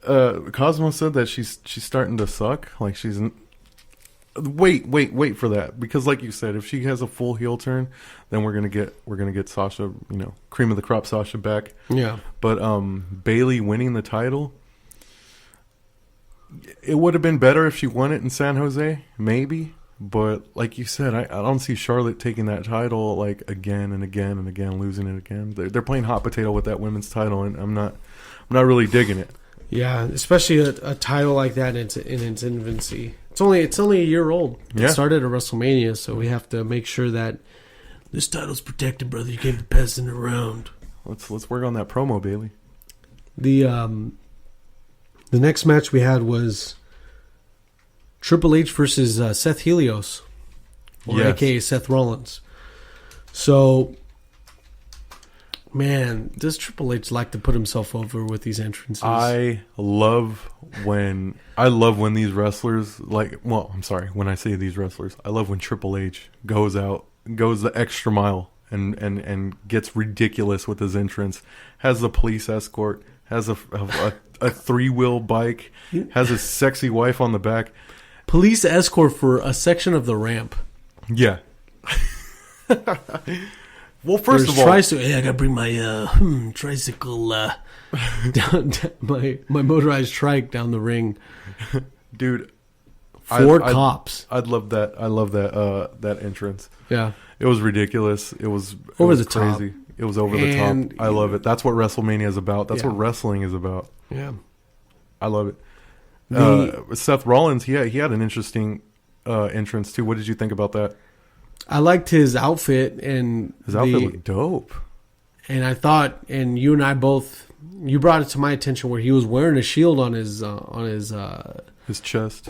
Cosmo said that she's starting to suck. Like she's. Wait for that, because like you said, if she has a full heel turn, then we're gonna get Sasha, cream of the crop Sasha back. Yeah. But Bayley winning the title, it would have been better if she won it in San Jose, maybe. But like you said, I don't see Charlotte taking that title like again and again and again, losing it again. They're playing hot potato with that women's title, and I'm not really digging it. Yeah, especially a title like that in its infancy. It's only a year old. It started at WrestleMania, so we have to make sure that this title's protected, brother. You can't be passing it around. Let's work on that promo, Bayley. The next match we had was Triple H versus Seth Helios, or AKA Seth Rollins. So Man, does Triple H like to put himself over with these entrances? I love when these wrestlers when I say these wrestlers, I love when Triple H goes the extra mile and gets ridiculous with his entrance. Has the police escort, has a 3-wheel bike, has a sexy wife on the back. Police escort for a section of the ramp. Yeah. Well, first of all, I gotta bring my tricycle down my motorized trike down the ring, dude. Four cops. I'd love that. I love that entrance. Yeah, it was ridiculous. It was over the crazy. top. It was over the top. I love it. That's what WrestleMania is about. That's what wrestling is about. Yeah, I love it. Seth Rollins, he had an interesting entrance too. What did you think about that? I liked his outfit, and his outfit looked dope. And I thought, and you and I both, you brought it to my attention where he was wearing a shield on his chest,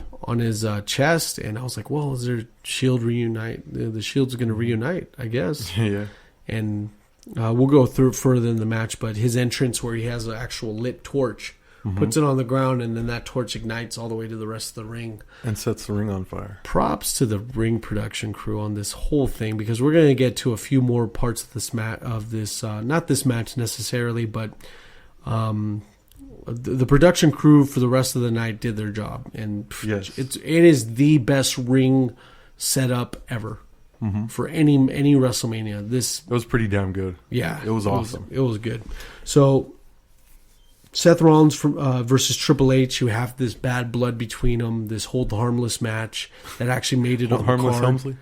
and I was like, well, is there shield reunite? The shield's going to reunite, I guess. Yeah. And we'll go through it further in the match, but his entrance where he has an actual lit torch. Puts it on the ground, and then that torch ignites all the way to the rest of the ring. And sets the ring on fire. Props to the ring production crew on this whole thing, because we're going to get to a few more parts of this not this match necessarily, but the production crew for the rest of the night did their job. And yes. it is the best ring setup ever for any WrestleMania. It was pretty damn good. Yeah. It was awesome. It was good. So Seth Rollins versus Triple H, you have this bad blood between them, this hold harmless match that actually made it on the card. Helmsley.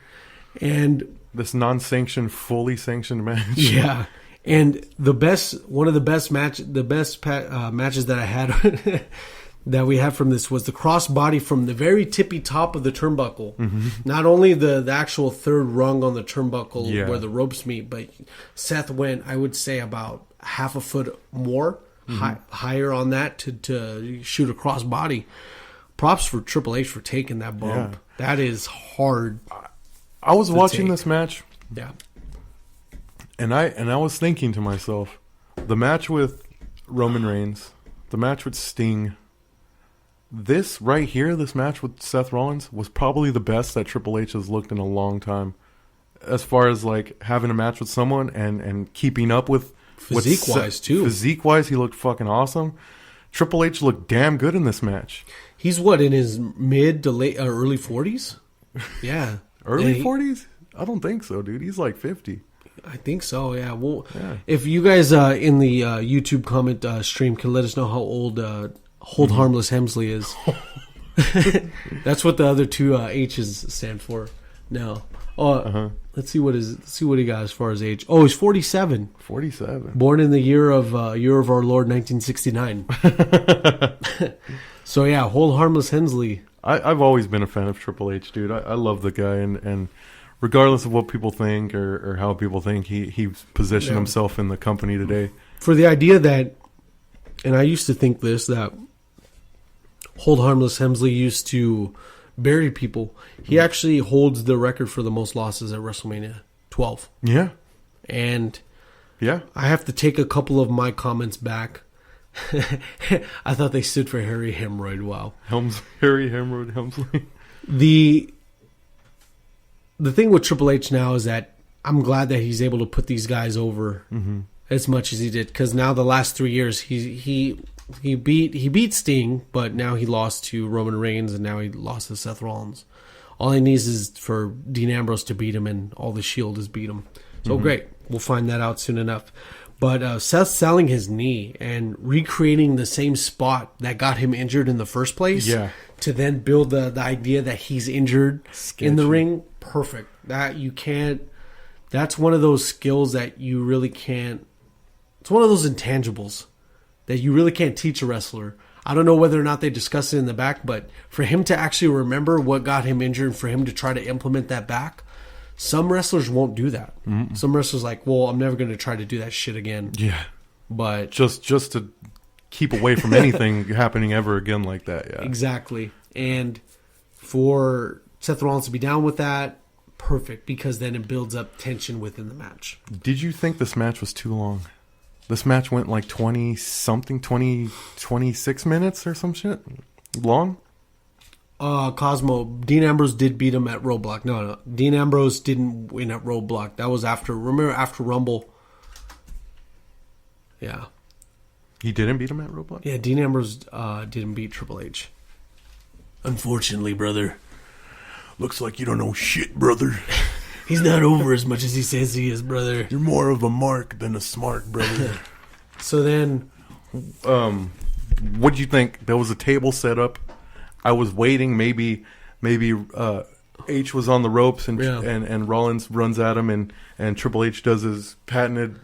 And this non-sanctioned, fully sanctioned match. Yeah. And one of the best matches that I had that we had from this was the crossbody from the very tippy top of the turnbuckle. Not only the actual third rung on the turnbuckle where the ropes meet, but Seth went, I would say, about half a foot more. Higher on that to shoot a crossbody. Props for Triple H for taking that bump. Yeah. That is hard. I was watching this match. Yeah. And I was thinking to myself, the match with Roman Reigns, the match with Sting, this right here, this match with Seth Rollins was probably the best that Triple H has looked in a long time. As far as like having a match with someone and keeping up with Physique-wise, too. Physique-wise, he looked fucking awesome. Triple H looked damn good in this match. He's in his mid to late early 40s? Yeah. Early 40s? I don't think so, dude. He's like 50. I think so, yeah. Well, if you guys in the YouTube comment stream can let us know how old Hold Harmless Hemsley is. That's what the other two H's stand for now. Let's see what he got as far as age. Oh, he's 47. 47. Born in the year of our Lord 1969. So yeah, Hold Harmless Hensley. I've always been a fan of Triple H, dude. I love the guy, and regardless of what people think or how people think, he's positioned himself in the company today. For the idea that, and I used to think this, that Hold Harmless Hemsley used to bury people. He actually holds the record for the most losses at WrestleMania, 12. Yeah. And I have to take a couple of my comments back. I thought they stood for Harry Hemorrhoid. Wow. Harry Hemorrhoid Hemsley. The thing with Triple H now is that I'm glad that he's able to put these guys over as much as he did, because now the last 3 years he beat Sting, but now he lost to Roman Reigns, and now he lost to Seth Rollins. All he needs is for Dean Ambrose to beat him, and all the Shield has beat him. So great, we'll find that out soon enough. But Seth selling his knee and recreating the same spot that got him injured in the first place, to then build the idea that he's injured in the ring, perfect. That's one of those skills that you really can't. It's one of those intangibles that you really can't teach a wrestler. I don't know whether or not they discuss it in the back, but for him to actually remember what got him injured and for him to try to implement that back, some wrestlers won't do that. Some wrestlers like, well, I'm never going to try to do that shit again. Yeah. But just to keep away from anything happening ever again like that, yeah. Exactly. And for Seth Rollins to be down with that, perfect, because then it builds up tension within the match. Did you think this match was too long? This match went like 26 minutes or some shit. Long. Cosmo, Dean Ambrose did beat him at Roadblock. No. Dean Ambrose didn't win at Roadblock. That was after Rumble. Yeah. He didn't beat him at Roadblock? Yeah, Dean Ambrose didn't beat Triple H. Unfortunately, brother. Looks like you don't know shit, brother. He's not over as much as he says he is, brother. You're more of a mark than a smart, brother. So then... what'd you think? There was a table set up. I was waiting. Maybe H was on the ropes and Rollins runs at him and Triple H does his patented,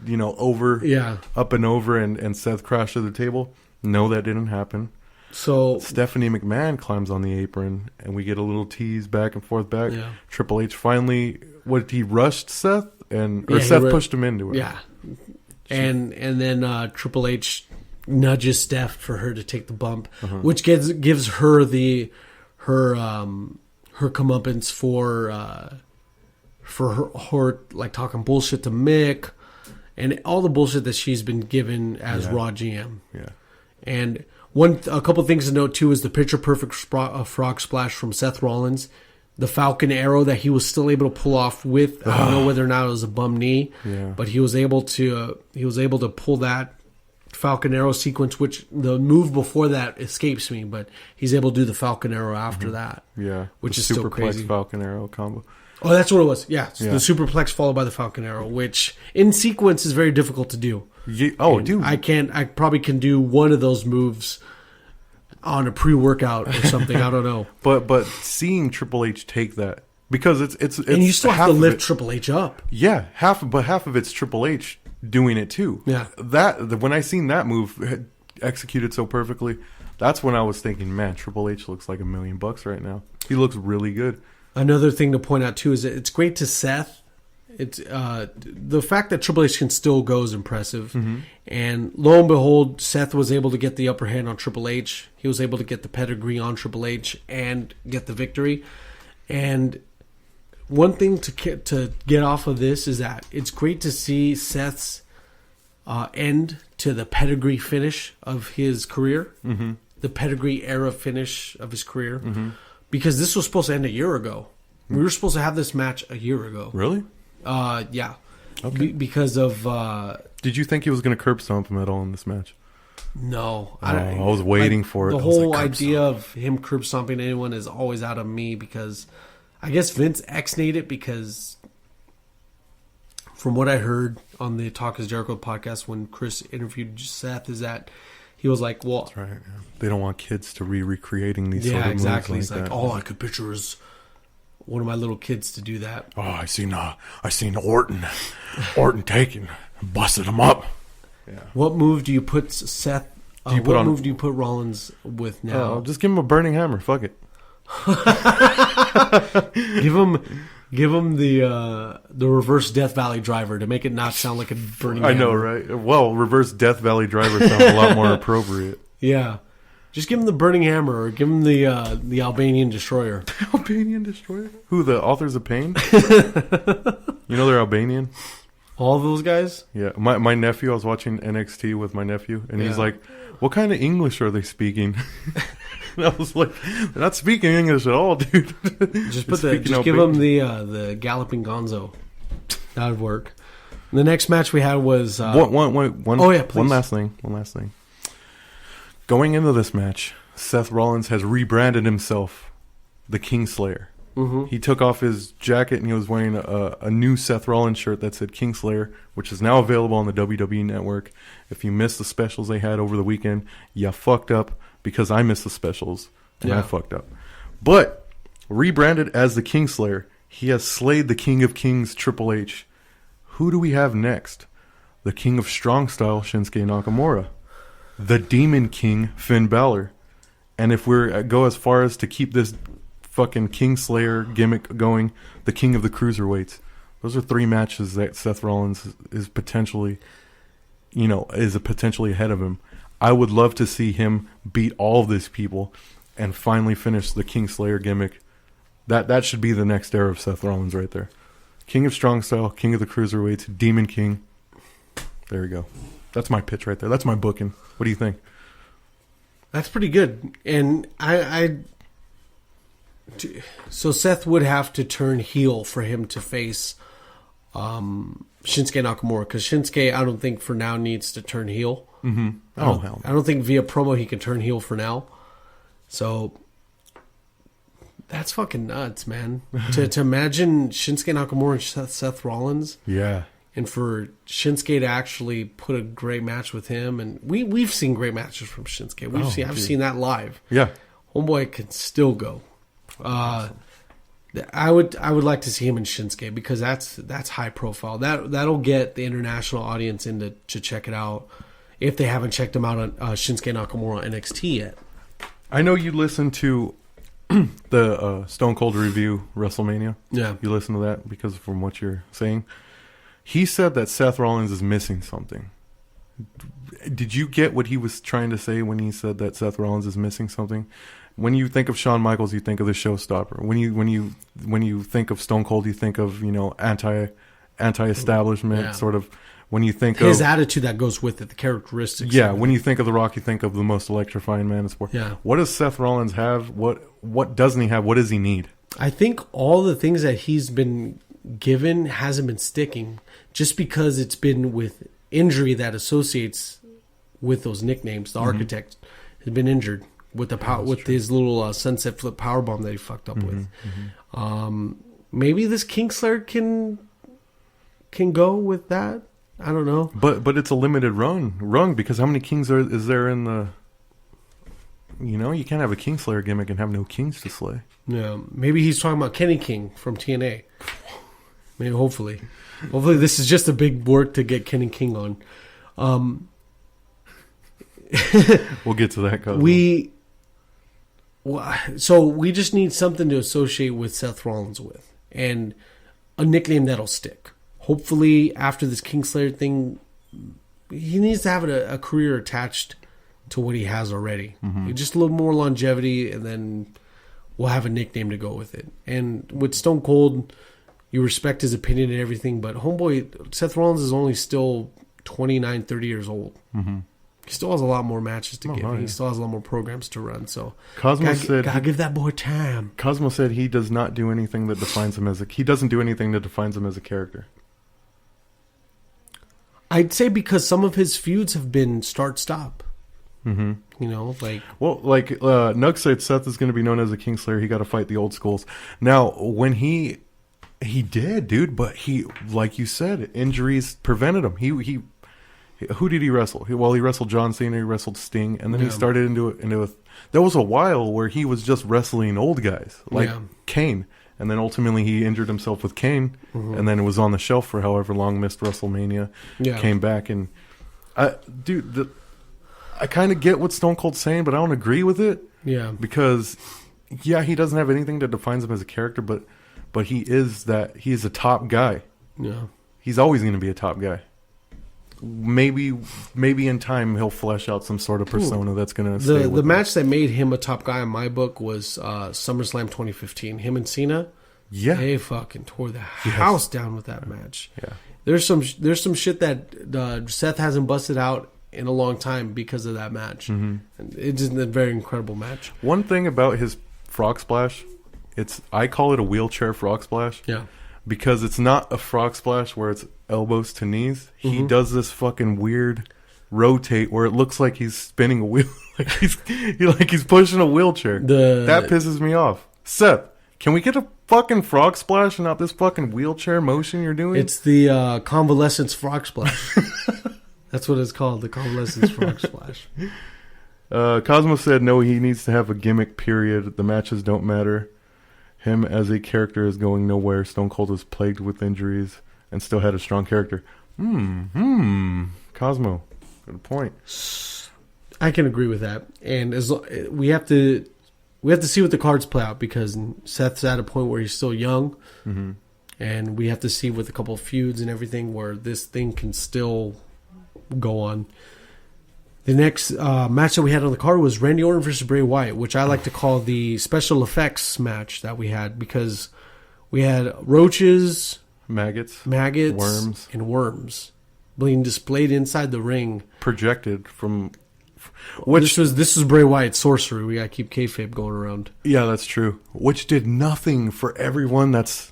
up and over and Seth crashed to the table. No, that didn't happen. So Stephanie McMahon climbs on the apron and we get a little tease back and forth back. Yeah. Triple H finally, he rushed Seth Seth pushed him into it. Yeah. And then Triple H nudges Steph for her to take the bump, which gives her her comeuppance for her like talking bullshit to Mick and all the bullshit that she's been given as Raw GM. Yeah. And a couple things to note too is the picture perfect frog splash from Seth Rollins, the Falcon Arrow that he was still able to pull off with. I don't know whether or not it was a bum knee, but he was able to pull that Falcon Arrow sequence, which the move before that escapes me, but he's able to do the Falcon Arrow after that. Yeah, which is still crazy. Falcon Arrow combo. Oh, that's what it was. Yeah, the superplex followed by the Falcon Arrow, which in sequence is very difficult to do. Dude, I probably can do one of those moves on a pre-workout or something. I don't know. But seeing Triple H take that, because it's and you still have to lift Triple H up. Yeah, half of it's Triple H doing it too. Yeah, when I seen that move executed so perfectly, that's when I was thinking, man, Triple H looks like $1 million right now. He looks really good. Another thing to point out too is that it's great to Seth. It's the fact that Triple H can still go is impressive, and lo and behold, Seth was able to get the upper hand on Triple H. He was able to get the pedigree on Triple H and get the victory. And one thing to get off of this is that it's great to see Seth's end to the pedigree finish of his career, the pedigree era finish of his career, because this was supposed to end a year ago. We were supposed to have this match a year ago. Really? Yeah. Okay. Because of... Did you think he was going to curb stomp him at all in this match? No. I was waiting for it. The whole idea of him curb stomping anyone is always out of me because I guess Vince ex-nayed it because from what I heard on the Talk is Jericho podcast when Chris interviewed Seth is that he was like, well... That's right. Yeah. They don't want kids to recreating these sort of moves exactly. like It's like, that. all I could picture is one of my little kids to do that. Oh, I seen Orton taking, busted him up. Yeah. What move do you put Seth? Move do you put Rollins with now? Just give him a burning hammer. Fuck it. give him the reverse Death Valley driver to make it not sound like a burning. I know, right? Well, reverse Death Valley driver sounds a lot more appropriate. Yeah. Just give him the burning hammer, or give him the Albanian destroyer. Albanian destroyer? Who, the authors of Pain? You know they're Albanian. All of those guys? Yeah, my nephew. I was watching NXT with my nephew, and he's like, "What kind of English are they speaking?" And I was like, "They're not speaking English at all, dude." Just give him the Galloping Gonzo. That would work. The next match we had was one last thing. Going into this match, Seth Rollins has rebranded himself the Kingslayer. He took off his jacket and he was wearing a new Seth Rollins shirt that said Kingslayer, which is now available on the WWE Network. If you missed the specials they had over the weekend, you fucked up because I missed the specials and I fucked up. But rebranded as the Kingslayer, he has slayed the King of Kings, Triple H. Who do we have next? The King of Strong Style, Shinsuke Nakamura. The Demon King, Finn Balor. And if we go as far as to keep this fucking Kingslayer gimmick going, the King of the Cruiserweights. Those are 3 matches that Seth Rollins is potentially ahead of him. I would love to see him beat all of these people and finally finish the Kingslayer gimmick. That should be the next era of Seth Rollins right there. King of Strong Style, King of the Cruiserweights, Demon King. There you go. That's my pitch right there. That's my booking. What do you think? That's pretty good. And so Seth would have to turn heel for him to face Shinsuke Nakamura, because Shinsuke, I don't think for now needs to turn heel. Mm-hmm. Oh, hell. I don't think via promo he can turn heel for now. So that's fucking nuts, man. to imagine Shinsuke Nakamura and Seth Rollins. Yeah. And for Shinsuke to actually put a great match with him, and we've seen great matches from Shinsuke. I've seen that live. Yeah, homeboy can still go. I would like to see him in Shinsuke, because that's high profile. That'll get the international audience in to check it out if they haven't checked him out on Shinsuke Nakamura on NXT yet. I know you listened to the Stone Cold review Wrestlemania. Yeah, you listened to that because from what you're saying. He said that Seth Rollins is missing something. Did you get what he was trying to say when he said that Seth Rollins is missing something? When you think of Shawn Michaels, you think of the showstopper. When you think of Stone Cold, you think of anti-establishment sort of. When you think his of attitude that goes with it, the characteristics. Yeah, when you think of The Rock, you think of the most electrifying man in sport. Yeah. What does Seth Rollins have? What doesn't he have? What does he need? I think all the things that he's been given hasn't been sticking, just because it's been with injury that associates with those nicknames. The architect has been injured with his little sunset flip powerbomb that he fucked up with. Maybe this Kingslayer can go with that. I don't know, but it's a limited run because how many kings is there in the? You can't have a Kingslayer gimmick and have no kings to slay. Yeah, maybe he's talking about Kenny King from TNA. Maybe, hopefully this is just a big work to get Kenny King on. We'll get to that. So we just need something to associate with Seth Rollins with, and a nickname that'll stick. Hopefully, after this Kingslayer thing, he needs to have a career attached to what he has already. Just a little more longevity, and then we'll have a nickname to go with it. And with Stone Cold, you respect his opinion and everything, but homeboy, Seth Rollins is only still 29, 30 years old. He still has a lot more matches to get. He still has a lot more programs to run. So Cosmo said, "Gotta give that boy time." Cosmo said he does not do anything that defines him he doesn't do anything that defines him as a character. I'd say because some of his feuds have been start-stop. Nug said Seth is going to be known as a Kingslayer. He got to fight the old schools. Now, when he did, dude, but he, like you said, injuries prevented him. Who did he wrestle? He wrestled John Cena, he wrestled Sting, and then he started into a. There was a while where he was just wrestling old guys like Kane, and then ultimately he injured himself with Kane, and then it was on the shelf for however long. Missed WrestleMania, came back, and I kind of get what Stone Cold's saying, but I don't agree with it. Yeah, because he doesn't have anything that defines him as a character, but he is that. He's a top guy. Yeah, he's always going to be a top guy. Maybe in time he'll flesh out some sort of persona that's going to stay with the match that made him a top guy in my book was SummerSlam 2015. Him and Cena, they fucking tore the house down with that match. Yeah, there's some shit that Seth hasn't busted out in a long time because of that match. And it's a very incredible match. One thing about his frog splash, I call it a wheelchair frog splash. Yeah. Because it's not a frog splash where it's elbows to knees. He does this fucking weird rotate where it looks like he's spinning a wheel, like he's pushing a wheelchair. That pisses me off. Seth, can we get a fucking frog splash and not this fucking wheelchair motion you're doing? It's the convalescence frog splash. That's what it's called, the convalescence frog splash. Cosmo said no, he needs to have a gimmick, period. The matches don't matter. Him as a character is going nowhere. Stone Cold is plagued with injuries and still had a strong character. Cosmo, good point. I can agree with that. And we have to see what the cards play out, because Seth's at a point where he's still young, and we have to see with a couple of feuds and everything where this thing can still go on. The next match that we had on the card was Randy Orton versus Bray Wyatt, which I like to call the special effects match that we had, because we had roaches, maggots, worms, and worms being displayed inside the ring. Projected from... This was Bray Wyatt's sorcery. We got to keep kayfabe going around. Yeah, that's true. Which did nothing for everyone that's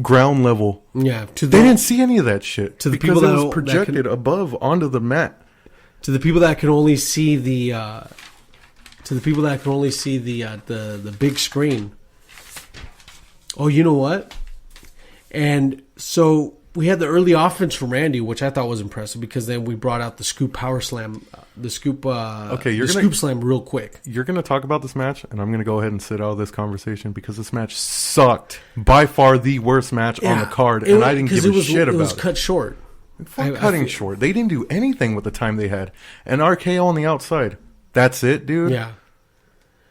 ground level. Yeah. They didn't see any of that shit. To the because people it was projected above onto the mat. To the people that can only see the the big screen. Oh, you know what? And so we had the early offense from Randy, which I thought was impressive because then we brought out the scoop power slam, scoop slam real quick. You're going to talk about this match, and I'm going to go ahead and sit out of this conversation because this match sucked. By far the worst match on the card, and I didn't give a shit about it. It was cut short. Cutting short. They didn't do anything with the time they had. And RKO on the outside. That's it, dude? Yeah.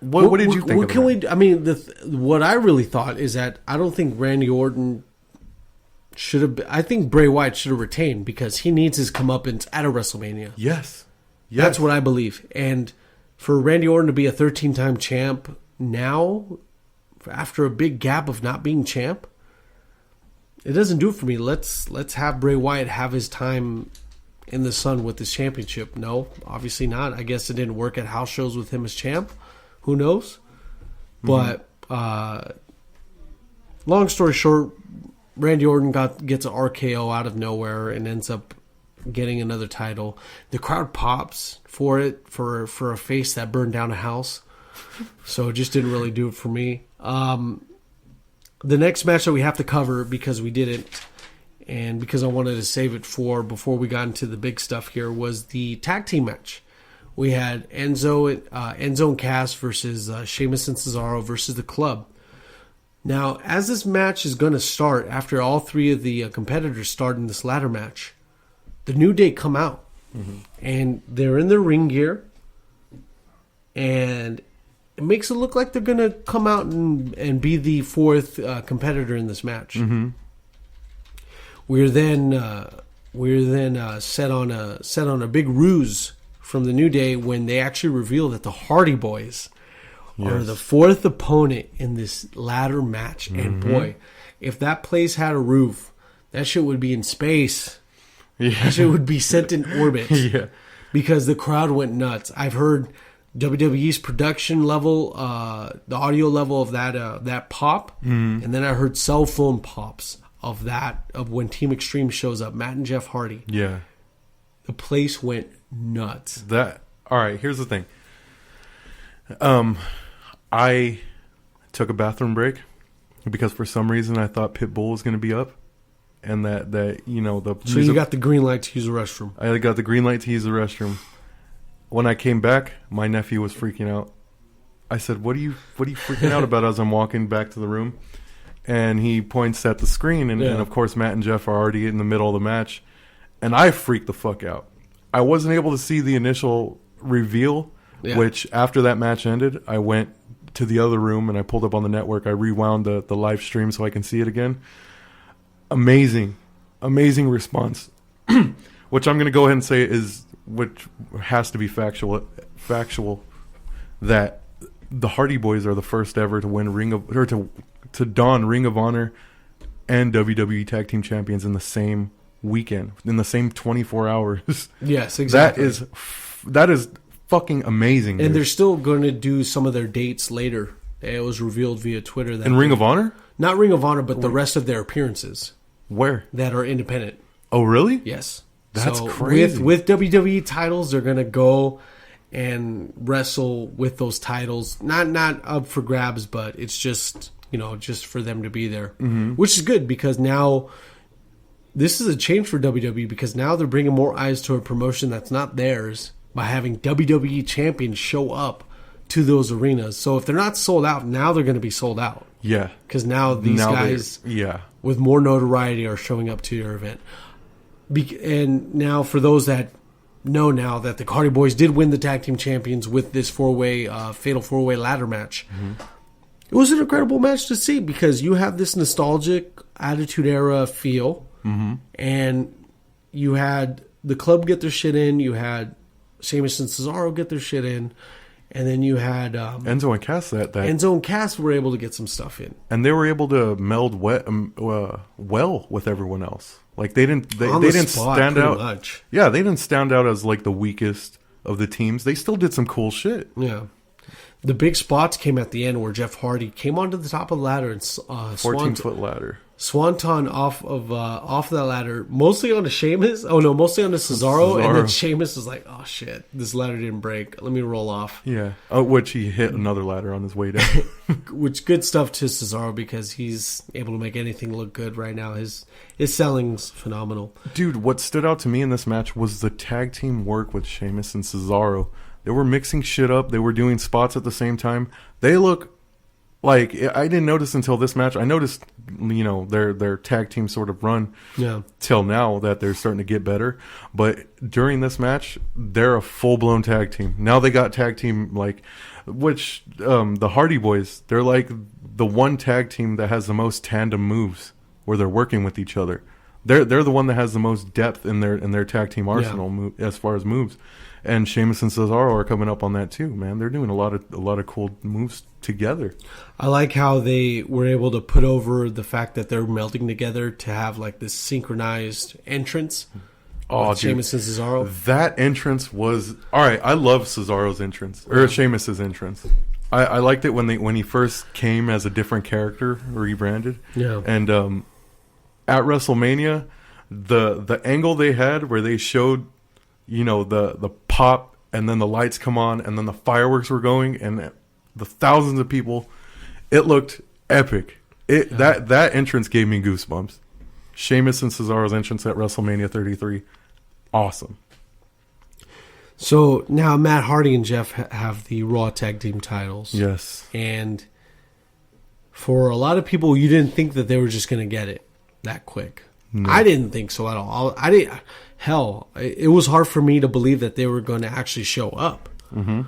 What did you think of it? What I really thought is that I don't think Randy Orton should have... I think Bray Wyatt should have retained because he needs his comeuppance at a WrestleMania. Yes. That's what I believe. And for Randy Orton to be a 13-time champ now, after a big gap of not being champ, it doesn't do it for me. Let's have Bray Wyatt have his time in the sun with his championship. No, obviously not. I guess it didn't work at house shows with him as champ. Who knows? But long story short, Randy Orton gets an RKO out of nowhere and ends up getting another title. The crowd pops for it for a face that burned down a house. So it just didn't really do it for me. The next match that we have to cover, because we didn't, and because I wanted to save it for before we got into the big stuff here, was the tag team match. We had Enzo and Cass versus Sheamus and Cesaro versus the Club. Now, as this match is going to start, after all three of the competitors start in this ladder match, the New Day come out. Mm-hmm. And they're in their ring gear. And it makes it look like they're going to come out and be the fourth competitor in this match. Mm-hmm. We're then set on a big ruse from the New Day when they actually reveal that the Hardy Boys are the fourth opponent in this ladder match. Mm-hmm. And boy, if that place had a roof, that shit would be in space. Yeah. That shit would be sent in orbit. Yeah. Because the crowd went nuts. I've heard WWE's production level, the audio level of that pop, and then I heard cell phone pops of when Team Extreme shows up, Matt and Jeff Hardy. Yeah. The place went nuts. All right, here's the thing. I took a bathroom break because for some reason I thought Pitbull was going to be up, and that you know the. So you got the green light to use the restroom. I got the green light to use the restroom. When I came back, my nephew was freaking out. I said, "What are you freaking out about?" As I'm walking back to the room, and he points at the screen, and of course Matt and Jeff are already in the middle of the match, and I freaked the fuck out. I wasn't able to see the initial reveal, which after that match ended, I went to the other room and I pulled up on the network. I rewound the live stream so I can see it again. Amazing response, which I'm going to go ahead and say which has to be factual that the Hardy Boys are the first ever to win to don Ring of Honor and WWE Tag Team Champions in the same weekend, in the same 24 hours. Yes, exactly. That is fucking amazing. And they're still going to do some of their dates later. It was revealed via Twitter that in Ring of Honor? Not Ring of Honor, but the rest of their appearances. Where? That are independent. Oh, really? Yes. That's crazy. With WWE titles, they're going to go and wrestle with those titles. Not up for grabs, but it's just, just for them to be there. Mm-hmm. Which is good because now this is a change for WWE because now they're bringing more eyes to a promotion that's not theirs by having WWE champions show up to those arenas. So if they're not sold out, now they're going to be sold out. Yeah. Because now these guys with more notoriety are showing up to your event. And now for those that know now that the Hardy Boys did win the tag team champions with this fatal four-way ladder match. Mm-hmm. It was an incredible match to see because you have this nostalgic Attitude Era feel. Mm-hmm. And you had the Club get their shit in. You had Sheamus and Cesaro get their shit in. And then you had Enzo and Cass. That Enzo and Cass were able to get some stuff in, and they were able to meld well with everyone else. Like they didn't stand out. Much. Yeah, they didn't stand out as like the weakest of the teams. They still did some cool shit. Yeah. The big spots came at the end where Jeff Hardy came onto the top of the ladder and 14-foot ladder. Swanton off that ladder, mostly onto Sheamus. Oh no, mostly onto Cesaro. And then Sheamus was like, "Oh shit, this ladder didn't break. Let me roll off." Yeah. Which he hit another ladder on his way down. Which good stuff to Cesaro because he's able to make anything look good right now. His selling's phenomenal. Dude, what stood out to me in this match was the tag team work with Sheamus and Cesaro. They were mixing shit up. They were doing spots at the same time. They look like, I didn't notice until this match. I noticed, their tag team sort of run till now that they're starting to get better. But during this match, they're a full-blown tag team. Now they got tag team, the Hardy Boys, they're like the one tag team that has the most tandem moves where they're working with each other. They're the one that has the most depth in their tag team arsenal as far as moves. And Sheamus and Cesaro are coming up on that too, man. They're doing a lot of cool moves together. I like how they were able to put over the fact that they're melding together to have like this synchronized entrance. Oh, Sheamus and Cesaro. That entrance was all right. I love Cesaro's entrance or Sheamus's entrance. I liked it when he first came as a different character, rebranded. Yeah. And at WrestleMania, the angle they had where they showed, the pop and then the lights come on and then the fireworks were going and the thousands of people, it looked epic. That entrance gave me goosebumps. Sheamus and Cesaro's entrance at WrestleMania 33, awesome. So now Matt Hardy and Jeff have the Raw Tag Team titles. Yes. And for a lot of people, you didn't think that they were just going to get it that quick. No. I didn't think so at all. It was hard for me to believe that they were going to actually show up. Mm-hmm.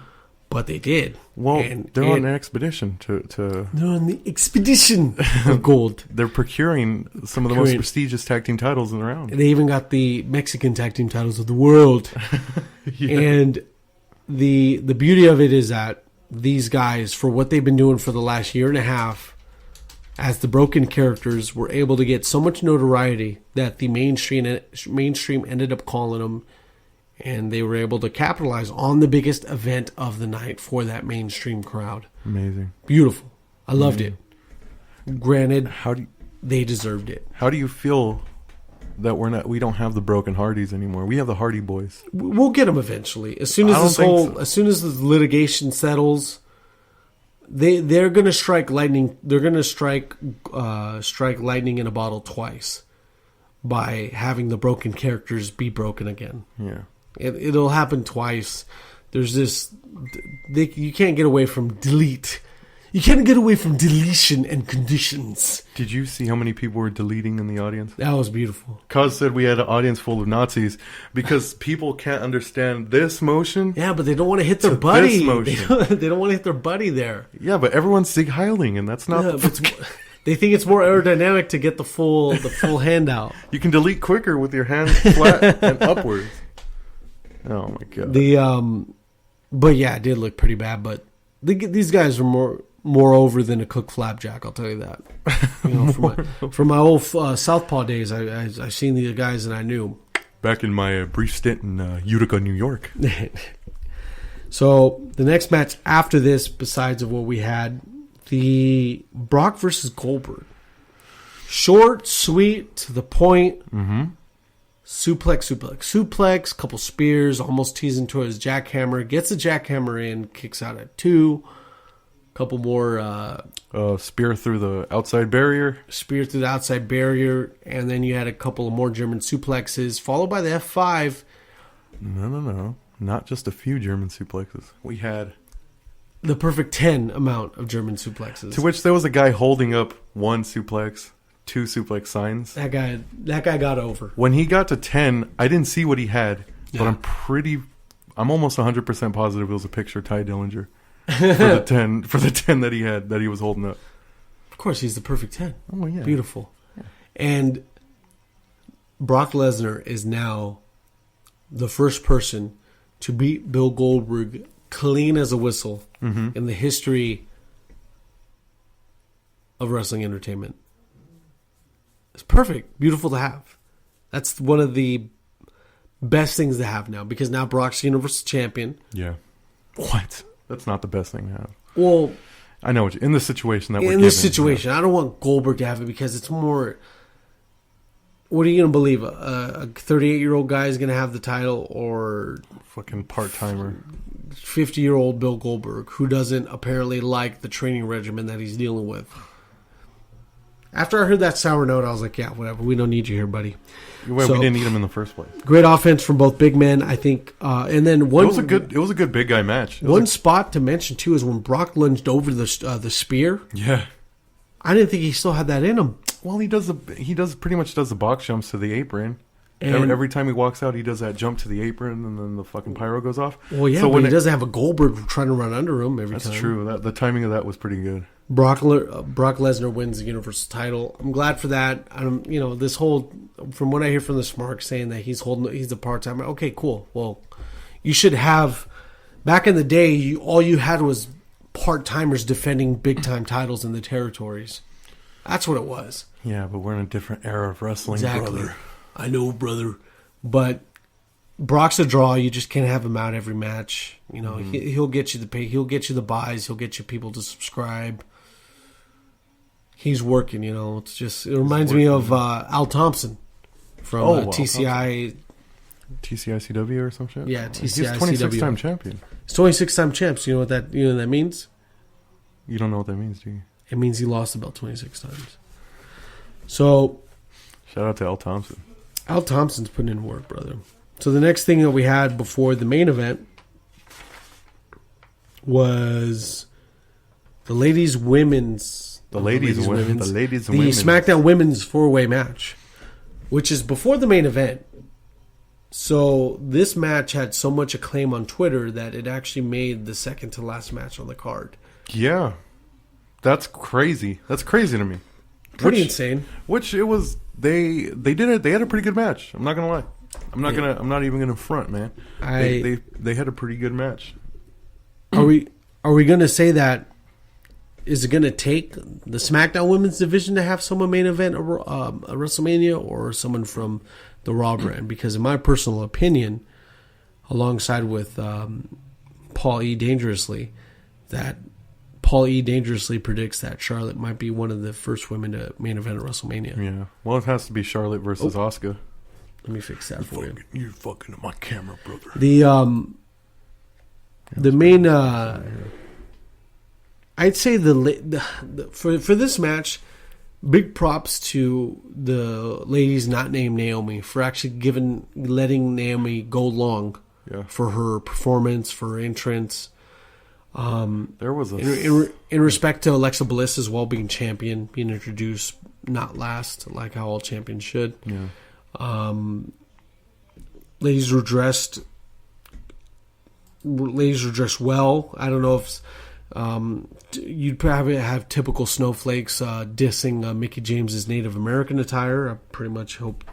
But they did. Well, they're on an expedition to... They're on the expedition of gold. They're procuring some of the most prestigious tag team titles in the round. They even got the Mexican tag team titles of the world. Yeah. And the beauty of it is that these guys, for what they've been doing for the last year and a half, as the broken characters, were able to get so much notoriety that the mainstream ended up calling them, and they were able to capitalize on the biggest event of the night for that mainstream crowd. Amazing. Beautiful. I loved it. Granted, they deserved it. How do you feel that we don't have the broken Hardys anymore? We have the Hardy Boys. We'll get them eventually. As soon as as soon as the litigation settles, they're going to strike lightning. They're going to strike lightning in a bottle twice by having the broken characters be broken again. Yeah. It'll happen twice. There's this... you can't get away from delete. You can't get away from deletion and conditions. Did you see how many people were deleting in the audience? That was beautiful. Kaz said we had an audience full of Nazis because people can't understand this motion. Yeah, but they don't want to hit their buddy. They don't want to hit their buddy there. Yeah, but everyone's Sig Heiling, and that's not... They think it's more aerodynamic to get the full hand out. You can delete quicker with your hands flat and upwards. Oh my god. But yeah, it did look pretty bad. But these guys are more over than a cooked flapjack. I'll tell you that. From my old Southpaw days, I seen the guys and I knew. Back in my brief stint in Utica, New York. So the next match after this, besides of what we had, the Brock versus Goldberg. Short, to the point. Mm-hmm. Suplex, couple spears, almost teasing to his jackhammer. Gets the jackhammer in, kicks out at 2. Couple more... spear through the outside barrier. And then you had a couple of more German suplexes, followed by the F5. No. Not just a few German suplexes. We had... the perfect 10 amount of German suplexes. To which there was a guy holding up 1 suplex, 2 suplex signs. That guy got over. When he got to 10, I didn't see what he had, but I'm almost 100% positive it was a picture of Ty Dillinger for the 10 that he was holding up. Of course, he's the perfect 10. Oh yeah. Beautiful. Yeah. And Brock Lesnar is now the first person to beat Bill Goldberg clean as a whistle Mm-hmm. in the history of wrestling entertainment. It's perfect. Beautiful to have. That's one of the best things to have now, because now Brock's Universal Champion. Yeah. What? That's not the best thing to have. Well, I know what in this situation that we're in given, this situation, I don't want Goldberg to have it because it's more. What are you going to believe? A 38-year-old guy is going to have the title, or fucking part-timer, 50-year-old Bill Goldberg who doesn't apparently like the training regimen that he's dealing with? After I heard that sour note, I was like, yeah, whatever. We don't need you here, buddy. Well, we didn't need him in the first place. Great offense from both big men, I think. And then one. It was a good big guy match. One spot to mention too is when Brock lunged over the spear. Yeah. I didn't think he still had that in him. Well, he pretty much does the box jumps to the apron. And every time he walks out, he does that jump to the apron, and then the fucking pyro goes off. Well, yeah, so but he doesn't have a Goldberg trying to run under him every time. That's true. The timing of that was pretty good. Brock Lesnar wins the Universal title. I'm glad for that. This whole, from what I hear from the Smark saying that he's a part-timer. Okay, cool. Well, you should have, back in the day, all you had was part-timers defending big-time titles in the territories. That's what it was. Yeah, but we're in a different era of wrestling, Exactly. brother. I know, brother. But Brock's a draw. You just can't have him out every match. He'll get you the pay. He'll get you the buys. He'll get you people to subscribe. He's working. It reminds me of Al Thompson from TCI. TCICW or some shit? Yeah, TCICW. He's 26-time champion. He's 26-time champs. You know what that means? You don't know what that means, do you? It means he lost the belt 26 times. So, shout out to Al Thompson. Al Thompson's putting in work, brother. So the next thing that we had before the main event was the women's SmackDown women's 4-way match, which is before the main event. So this match had so much acclaim on Twitter that it actually made the second to last match on the card. Yeah. That's crazy. That's crazy to me. Pretty insane. Which it was. They did it. They had a pretty good match. I'm not gonna lie. I'm not even gonna front, man. They had a pretty good match. Are we gonna say that? Is it gonna take the SmackDown Women's division to have someone main event a WrestleMania, or someone from the Raw brand? Because in my personal opinion, alongside with Paul E. Dangerously, that Paul E. Dangerously predicts that Charlotte might be one of the first women to main event at WrestleMania. Yeah. Well, it has to be Charlotte versus Asuka. Let me fix that for you. You're fucking my camera, brother. The main, I'd say for this match, big props to the ladies not named Naomi for actually letting Naomi go long for her performance, for her entrance. There was in respect to Alexa Bliss as well being champion, being introduced not last, like how all champions should. Yeah. Ladies were dressed well. I don't know if you'd probably have typical snowflakes dissing Mickey James's Native American attire. I pretty much hope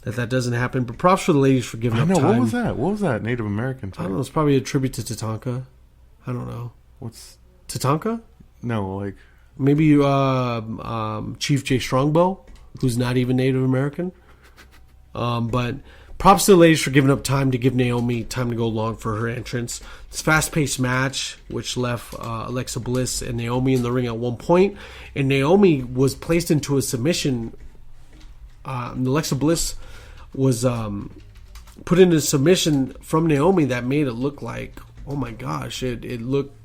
that doesn't happen. But props for the ladies for giving up time. What was that? What was that Native American attire? I don't know. It's probably a tribute to Tatanka. I don't know. What's Tatanka? No, like maybe Chief J Strongbow, who's not even Native American. But props to the ladies for giving up time to give Naomi time to go long for her entrance. This fast-paced match, which left Alexa Bliss and Naomi in the ring at one point, and Naomi was placed into a submission. Alexa Bliss was put into submission from Naomi that made it look like, oh my gosh, it looked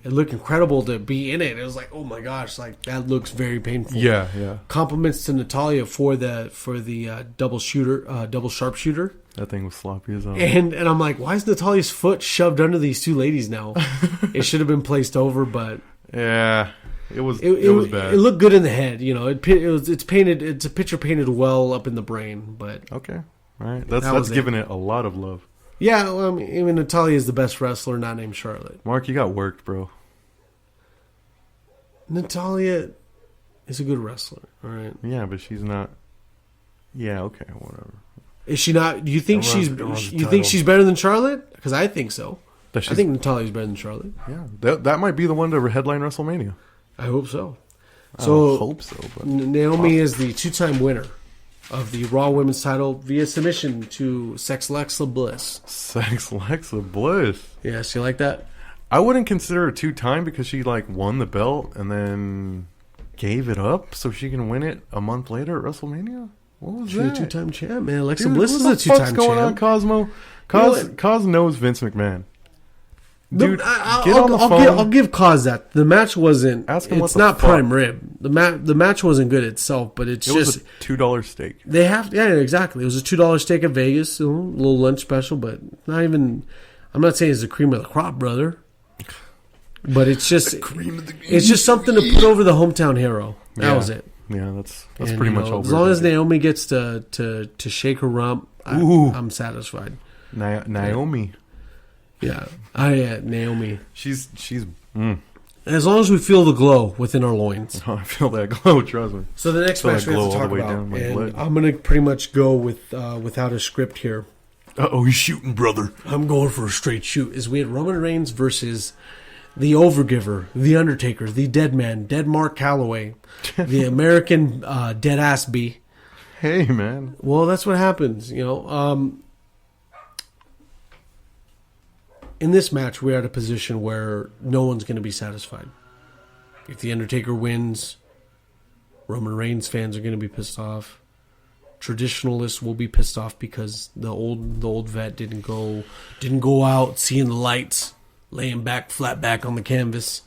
incredible to be in it. It was like, oh my gosh, like that looks very painful. Yeah, yeah. Compliments to Natalya for the double sharpshooter. That thing was sloppy as hell. And I'm like, why is Natalya's foot shoved under these two ladies now? It should have been placed over, but yeah, it was bad. It looked good in the head, It's painted. It's a picture painted well up in the brain, but okay, all right. That's giving it a lot of love. Yeah, well, I mean, Natalya is the best wrestler, not named Charlotte. Mark, you got worked, bro. Natalya is a good wrestler, all right? Yeah, but she's not. Yeah, okay, whatever. Is she not? Do you think It runs the you think title. she's better than Charlotte? Because I think so. That I she's- think Natalia's better than Charlotte. Yeah, that might be the one to headline WrestleMania. I hope so. I So hope so. But Naomi is the 2-time winner of the Raw Women's title via submission to Sex Alexa Bliss. Sex Alexa Bliss. Yes, you like that? I wouldn't consider her 2-time because she like won the belt and then gave it up so she can win it a month later at WrestleMania. What was She's that? a 2-time champ, man. Alexa Dude, Bliss what is the a 2-time fuck's going on, champ. Cosmo? Cos knows Vince McMahon. Dude, get on the phone. I'll give Cause that. The match wasn't. Ask him what it's the not fuck. prime rib. The match wasn't good itself, but it's It just was a $2 steak. they have. Yeah, exactly. It was a $2 steak at Vegas, a little lunch special, but not even. I'm not saying it's the cream of the crop, brother. But it's just it's just something to put over the hometown hero. That was it. Yeah, that's And, pretty much all. as long as Naomi gets to shake her rump, I'm satisfied. Naomi. Yeah, Naomi. She's. As long as we feel the glow within our loins. I feel that glow. Trust me. So the next Feel match that we have glow to all talk the way about, down my and leg. I'm going to pretty much go with without a script here. He's shooting, brother. I'm going for a straight shoot. Is we had Roman Reigns versus the Overgiver, the Undertaker, the Dead Man, Dead Mark Calloway, the American Dead Ass B. Hey, man. Well, that's what happens, you know. In this match, we're at a position where no one's going to be satisfied. If the Undertaker wins, Roman Reigns fans are going to be pissed off. Traditionalists will be pissed off because the old vet didn't go out seeing the lights, laying back flat back on the canvas.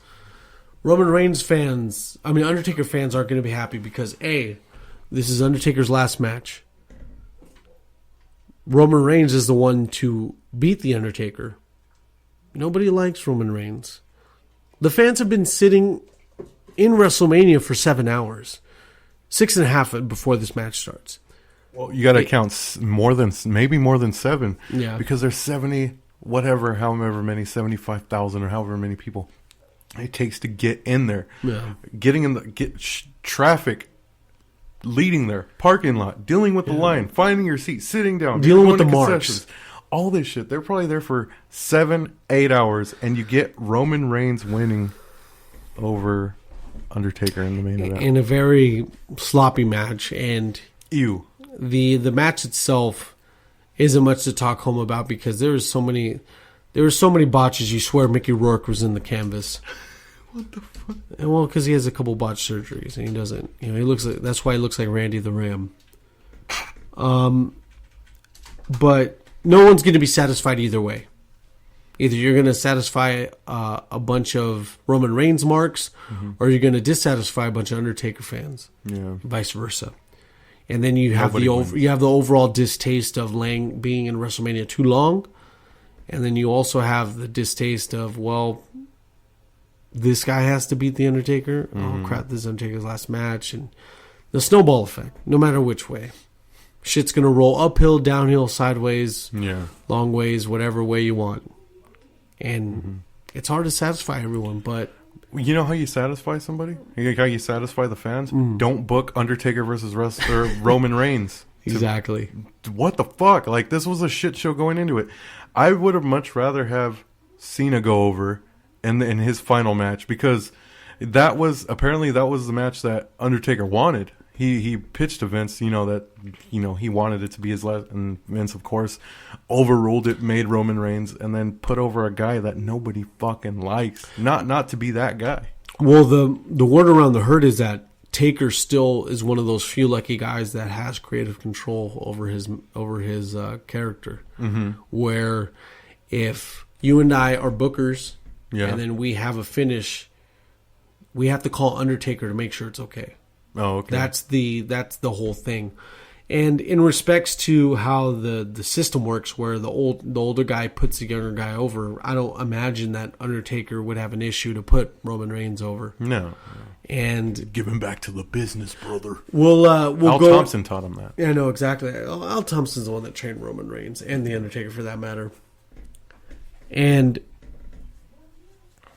Undertaker fans aren't going to be happy because this is Undertaker's last match. Roman Reigns is the one to beat the Undertaker. Nobody likes Roman Reigns. The fans have been sitting in WrestleMania for 7 hours, 6.5 before this match starts. Well, you got to count maybe more than 7. Yeah. Because there's 70, however many, 75,000 or however many people it takes to get in there. Yeah. Getting in traffic, leading there, parking lot, dealing with the line, finding your seat, sitting down, dealing going with the to marks. concessions. All this shit. They're probably there for 7-8 hours, and you get Roman Reigns winning over Undertaker in the main event. In a very sloppy match, and Ew. the match itself isn't much to talk home about because there were so many botches. You swear Mickey Rourke was in the canvas. What the fuck? And well, because he has a couple botched surgeries, and he doesn't. He looks like that's why he looks like Randy the Ram. But no one's going to be satisfied either way. Either you're going to satisfy a bunch of Roman Reigns marks, or you're going to dissatisfy a bunch of Undertaker fans. Yeah. Vice versa. And then you have Nobody wins. the overall distaste of being in WrestleMania too long, and then you also have the distaste of this guy has to beat the Undertaker. Oh crap! This is Undertaker's last match, and the snowball effect. No matter which way, shit's gonna roll uphill, downhill, sideways, long ways, whatever way you want, and it's hard to satisfy everyone, but. You know how you satisfy somebody? How you satisfy the fans? Don't book Undertaker versus Roman Reigns. Exactly. What the fuck? Like, this was a shit show going into it. I would have much rather have Cena go over in his final match because that was the match that Undertaker wanted. He pitched to Vince, that he wanted it to be his last, and Vince, of course, overruled it, made Roman Reigns, and then put over a guy that nobody fucking likes. Not to be that guy. Well, the word around the herd is that Taker still is one of those few lucky guys that has creative control over his character. Where if you and I are bookers, and then we have a finish, we have to call Undertaker to make sure it's okay. Oh, okay. That's the whole thing. And in respects to how the system works, where the older guy puts the younger guy over, I don't imagine that Undertaker would have an issue to put Roman Reigns over. No. And give him back to the business, brother. We'll Al go. Thompson taught him that. Yeah, no, exactly. Al Thompson's the one that trained Roman Reigns and the Undertaker, for that matter. And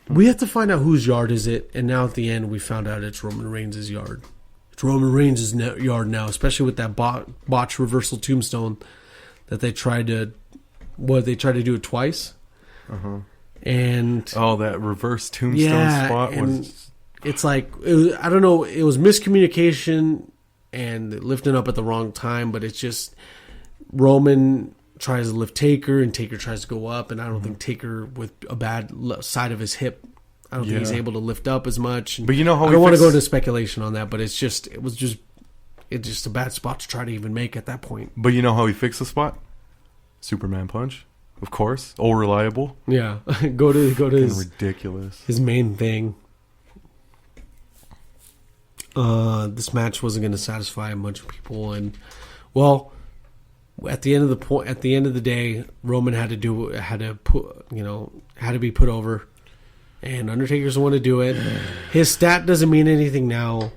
we have to find out whose yard is it. And now at the end, we found out it's Roman Reigns' yard. It's Roman Reigns' yard now, especially with that botch reversal tombstone. that they tried to do it twice. And that reverse tombstone spot was. It's like I don't know. It was miscommunication and lifting up at the wrong time. But it's just Roman tries to lift Taker and Taker tries to go up, and I don't think Taker with a bad side of his hip. I don't think he's able to lift up as much. But you know how I don't want to go into speculation on that. But it's just a bad spot to try to even make at that point. But you know how he fixed the spot? Superman punch, of course. All reliable. Yeah, go to his ridiculous. His main thing. This match wasn't going to satisfy a bunch of people, and at the end of the day, Roman had to be put over, and Undertaker's the one to do it. His stat doesn't mean anything now.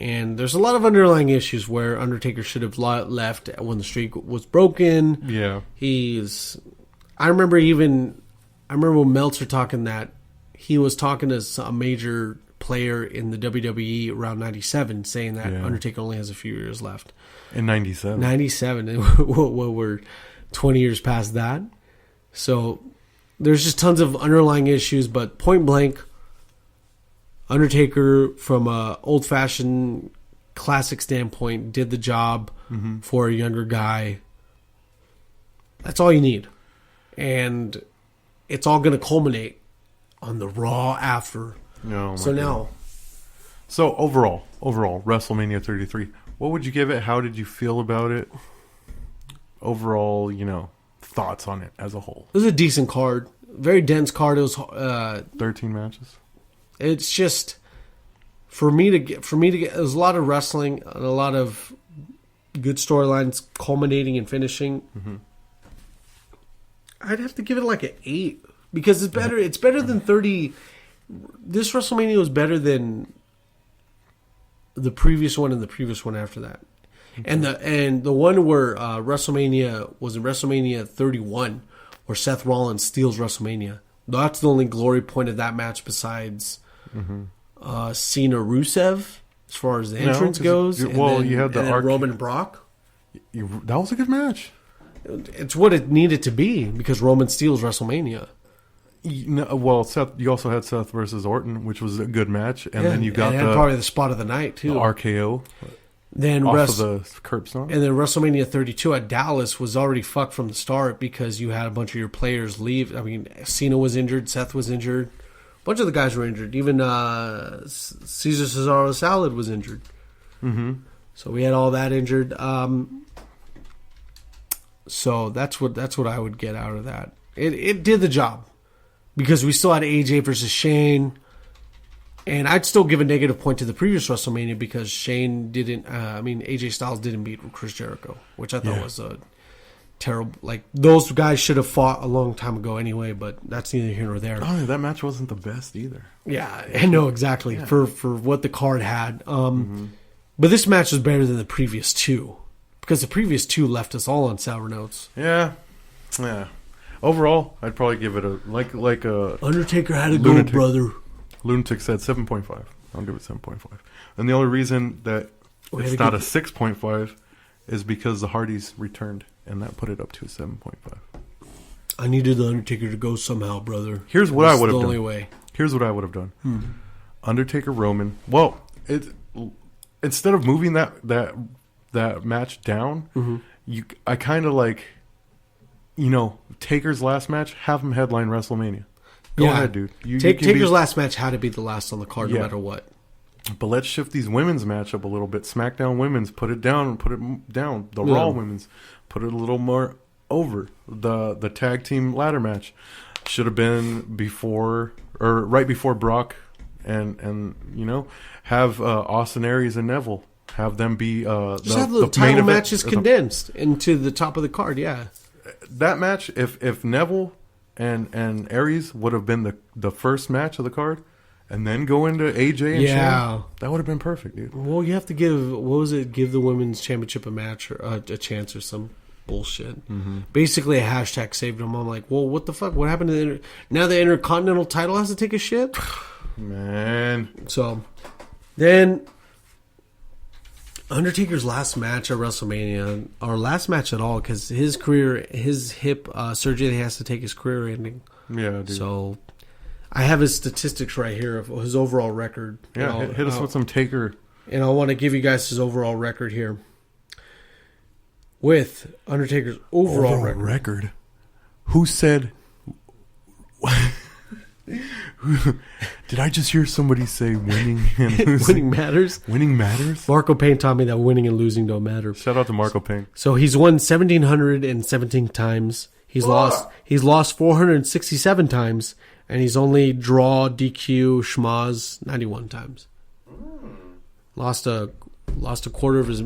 And there's a lot of underlying issues where Undertaker should have left when the streak was broken. Yeah. I remember when Meltzer talking that he was talking to a major player in the WWE around 97 saying that Undertaker only has a few years left. In 97. 97. We're 20 years past that. So there's just tons of underlying issues, but point blank, Undertaker, from a old-fashioned classic standpoint, did the job for a younger guy. That's all you need. And it's all going to culminate on the Raw after. So overall, WrestleMania 33, what would you give it? How did you feel about it? Overall, thoughts on it as a whole. It was a decent card. Very dense card. It was 13 matches. It's just for me to get. There's a lot of wrestling and a lot of good storylines culminating and finishing. I'd have to give it like an 8 because it's better. It's better than 30. This WrestleMania was better than the previous one and the previous one after that, and the one where WrestleMania was in WrestleMania 31, where Seth Rollins steals WrestleMania. That's the only glory point of that match besides. Cena Rusev, as far as the entrance goes. You had the Roman and Brock. That was a good match. It's what it needed to be because Roman steals WrestleMania. You also had Seth versus Orton, which was a good match, and then you got probably the spot of the night too. The RKO. Then off of the curb stomp. And then WrestleMania 32 at Dallas was already fucked from the start because you had a bunch of your players leave. I mean, Cena was injured, Seth was injured. A bunch of the guys were injured. Even Cesar Cesaro Salad was injured. So we had all that injured. So that's what I would get out of that. It did the job because we still had AJ versus Shane, and I'd still give a negative point to the previous WrestleMania because Shane didn't. AJ Styles didn't beat Chris Jericho, which I thought was a terrible. Like those guys should have fought a long time ago anyway, but that's neither here nor there. Oh, that match wasn't the best either. Yeah, I know exactly for what the card had. But this match was better than the previous two because the previous two left us all on sour notes. Yeah. Overall, I'd probably give it a like a Undertaker had to go, brother. Lunatic said 7.5. I'll give it 7.5. And the only reason that it's not a 6.5 is because the Hardys returned, and that put it up to a 7.5. I needed the Undertaker to go somehow, brother. Here's what I would have done. The only way. Here's what I would have done. Undertaker Roman. Well, instead of moving that match down, I kind of like, Taker's last match, have him headline WrestleMania. Go ahead, dude. Taker's last match had to be the last on the card, no matter what. But let's shift these women's match up a little bit. SmackDown women's, put it down. The Raw women's, put it a little more over. The tag team ladder match should have been right before Brock, and have Austin Aries and Neville. Have them be just have the title matches condensed into the top of the card. Yeah, that match. If Neville and Aries would have been the first match of the card, and then go into AJ and Shane, that would have been perfect, dude. Well, you have to give the women's championship a match or a chance or some bullshit. Basically, a hashtag saved them. I'm like, well, what the fuck? What happened to now the Intercontinental title has to take a shit? Man. So then Undertaker's last match at WrestleMania, or last match at all, because his career, his hip surgery, he has to take his career ending. Yeah, dude. So I have his statistics right here of his overall record. Yeah, hit us with some Taker. And I want to give you guys his overall record here. With Undertaker's overall record. Who said... Did I just hear somebody say winning and losing? Winning matters? Winning matters? Marco Payne taught me that winning and losing don't matter. Shout out to Marco Payne. So he's won 1,717 times. He's lost 467 times. And he's only draw, DQ, schmaz 91 times. Lost a quarter of his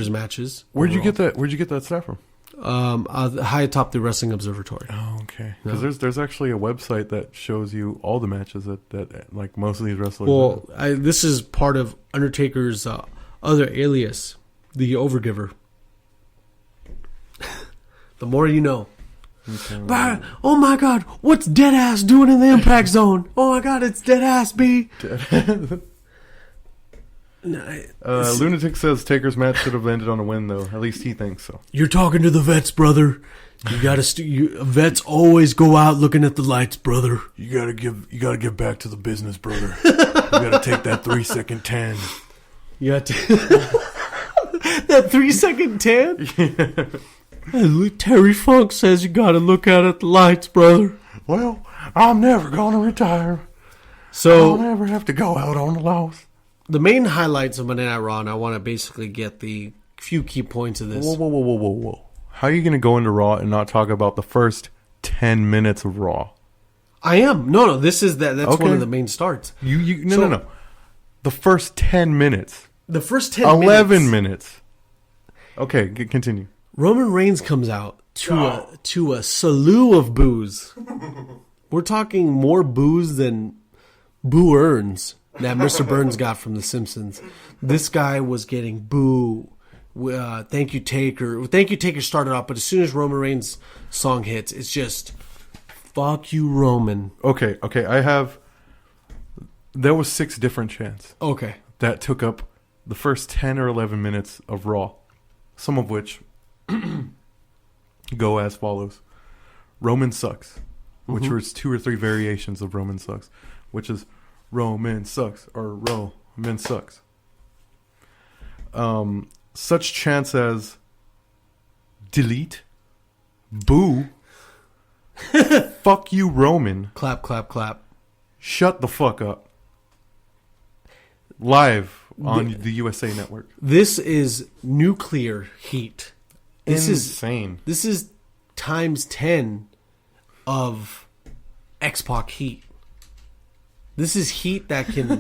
matches. Where'd you get that stat from? High atop the Wrestling Observatory. Oh, okay. Because there's actually a website that shows you all the matches that like most of these wrestlers. Well, this is part of Undertaker's other alias, the Overgiver. The more you know. Okay. But, oh my God, what's Deadass doing in the Impact Zone? Oh my God, it's Deadass B. Lunatic says Taker's match should have ended on a win, though. At least he thinks so. You're talking to the vets, brother. You gotta. Vets always go out looking at the lights, brother. You gotta get back to the business, brother. You gotta take that 3-second tan. You got to that 3-second tan. Yeah. Terry Funk says you gotta look out at the lights, brother. Well, I'm never gonna retire, so I'll never have to go out on the loss. The main highlights of Monday Night Raw, and I want to basically get the few key points of this. Whoa. How are you going to go into Raw and not talk about the first 10 minutes of Raw? I am. No, this is that's okay. One of the main starts. No. The first 10 minutes. The first 10 11 minutes. Okay, continue. Roman Reigns comes out to a slew of boos. We're talking more boos than boo earns that Mr. Burns got from The Simpsons. This guy was getting boo. Thank you, Taker. Thank you, Taker started off, but as soon as Roman Reigns' song hits, it's just, fuck you, Roman. Okay. There was 6 different chants. Okay. That took up the first 10 or 11 minutes of Raw. Some of which go as follows. Roman sucks. Which was 2 or 3 variations of Roman sucks. Which is Roman sucks or Roman sucks. Such chants as delete, boo, fuck you Roman, clap, clap, clap, shut the fuck up, live on the USA Network. This is nuclear heat. This insane. This is times 10 of X-Pac heat. This is heat that can.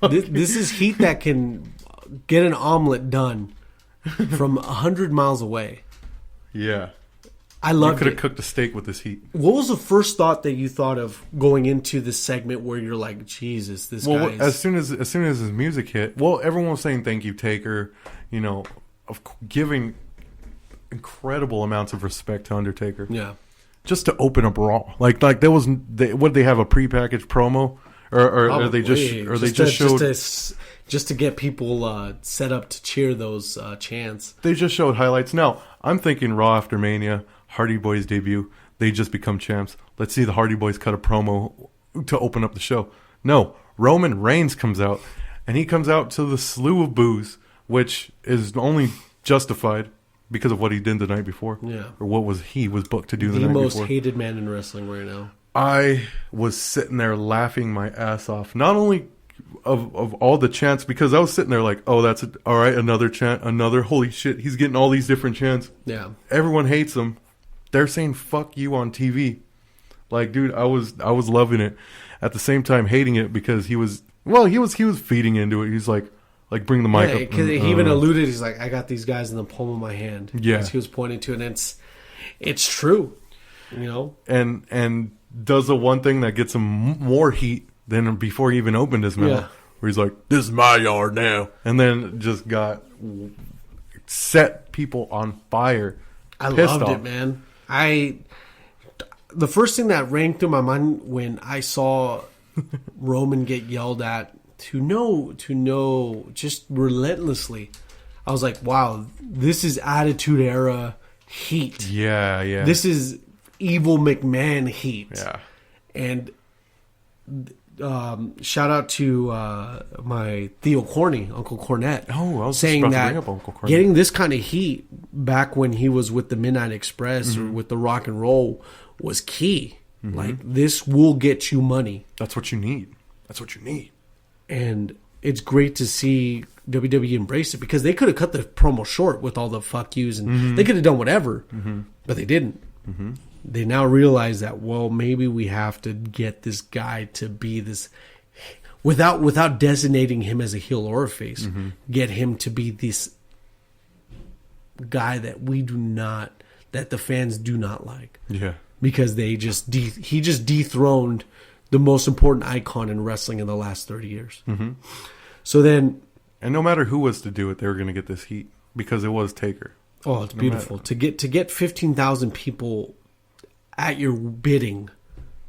This is heat that can get an omelet done from 100 miles away. Yeah, I loved it. You could have cooked a steak with this heat. What was the first thought that you thought of going into this segment where you're like, Jesus, this guy is... As soon as his music hit, everyone was saying thank you, Taker. You know, of giving incredible amounts of respect to Undertaker. Yeah, just to open up Raw, like there was. What did they have, a prepackaged promo? Or they just showed just to get people set up to cheer those chants. They just showed highlights. Now I'm thinking Raw after Mania, Hardy Boys debut. They just become champs. Let's see the Hardy Boys cut a promo to open up the show. No, Roman Reigns comes out, and he comes out to the slew of boos, which is only justified because of what he did the night before. Yeah, or what he was booked to do the night before. The most hated man in wrestling right now. I was sitting there laughing my ass off. Not only of all the chants, because I was sitting there like, oh, that's all right, another chant, another, holy shit, he's getting all these different chants. Yeah. Everyone hates him. They're saying fuck you on TV. Like, dude, I was loving it. At the same time hating it because he was feeding into it. He's like bring the mic up. Because he even alluded, he's like, I got these guys in the palm of my hand. Yeah. As he was pointing to it, and it's true. You know? And does the one thing that gets him more heat than before he even opened his mouth, where he's like, "This is my yard now," and then just set people on fire. I loved it, man. The first thing that rang through my mind when I saw Roman get yelled at to know just relentlessly. I was like, wow, this is Attitude Era heat. Yeah. This is evil McMahon heat. Yeah. And shout out to my Theo Corney, Uncle Cornette. Oh, I was saying just about that to bring up Uncle Cornette. getting this kind of heat back when he was with the Midnight Express or with the Rock and Roll was key. Like, this will get you money. That's what you need. And it's great to see WWE embrace it, because they could have cut the promo short with all the fuck yous and they could have done whatever, but they didn't. They now realize that, well, maybe we have to get this guy to be this, without designating him as a heel or a face, get him to be this guy that that the fans do not like. Yeah. Because he just dethroned the most important icon in wrestling in the last 30 years. So then, and no matter who was to do it, they were going to get this heat because it was Taker. Oh, it's beautiful to get 15,000 people at your bidding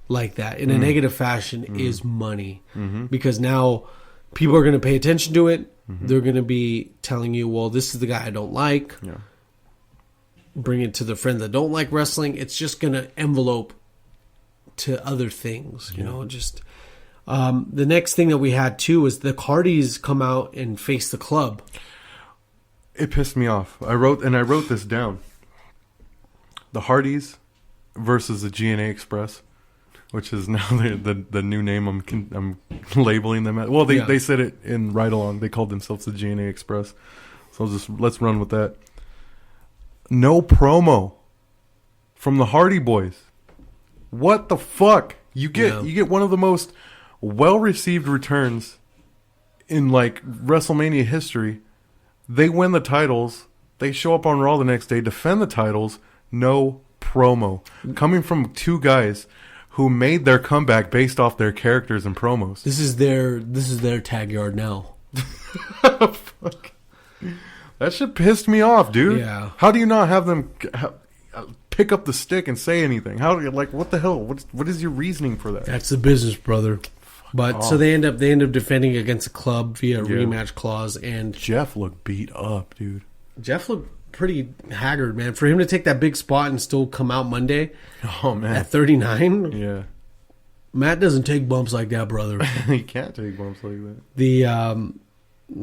like that in a negative fashion is money, because now people are going to pay attention to it. They're going to be telling you, well, this is the guy I don't like. Yeah. Bring it to the friends that don't like wrestling. It's just going to envelope to other things, you know, just the next thing that we had too is the Hardys come out and face the Club. It pissed me off. I wrote this down. The Hardys versus the GNA Express, which is now the new name I'm labeling them at. Well, they said it in Ride Along. They called themselves the GNA Express. So let's run with that. No promo from the Hardy Boys. What the fuck? You get one of the most well-received returns in like WrestleMania history. They win the titles. They show up on Raw the next day, defend the titles. No promo. Coming from two guys who made their comeback based off their characters and promos. This is their tag yard now. Fuck. That shit pissed me off, dude. Yeah. How do you not have them pick up the stick and say anything? How do you, like, what the hell? What is your reasoning for that? That's the business, brother. But so they end up defending against the Club via rematch clause, and Jeff looked beat up, dude. Jeff looked pretty haggard, man. For him to take that big spot and still come out Monday, oh man, at 39, yeah. Matt doesn't take bumps like that, brother. He can't take bumps like that. The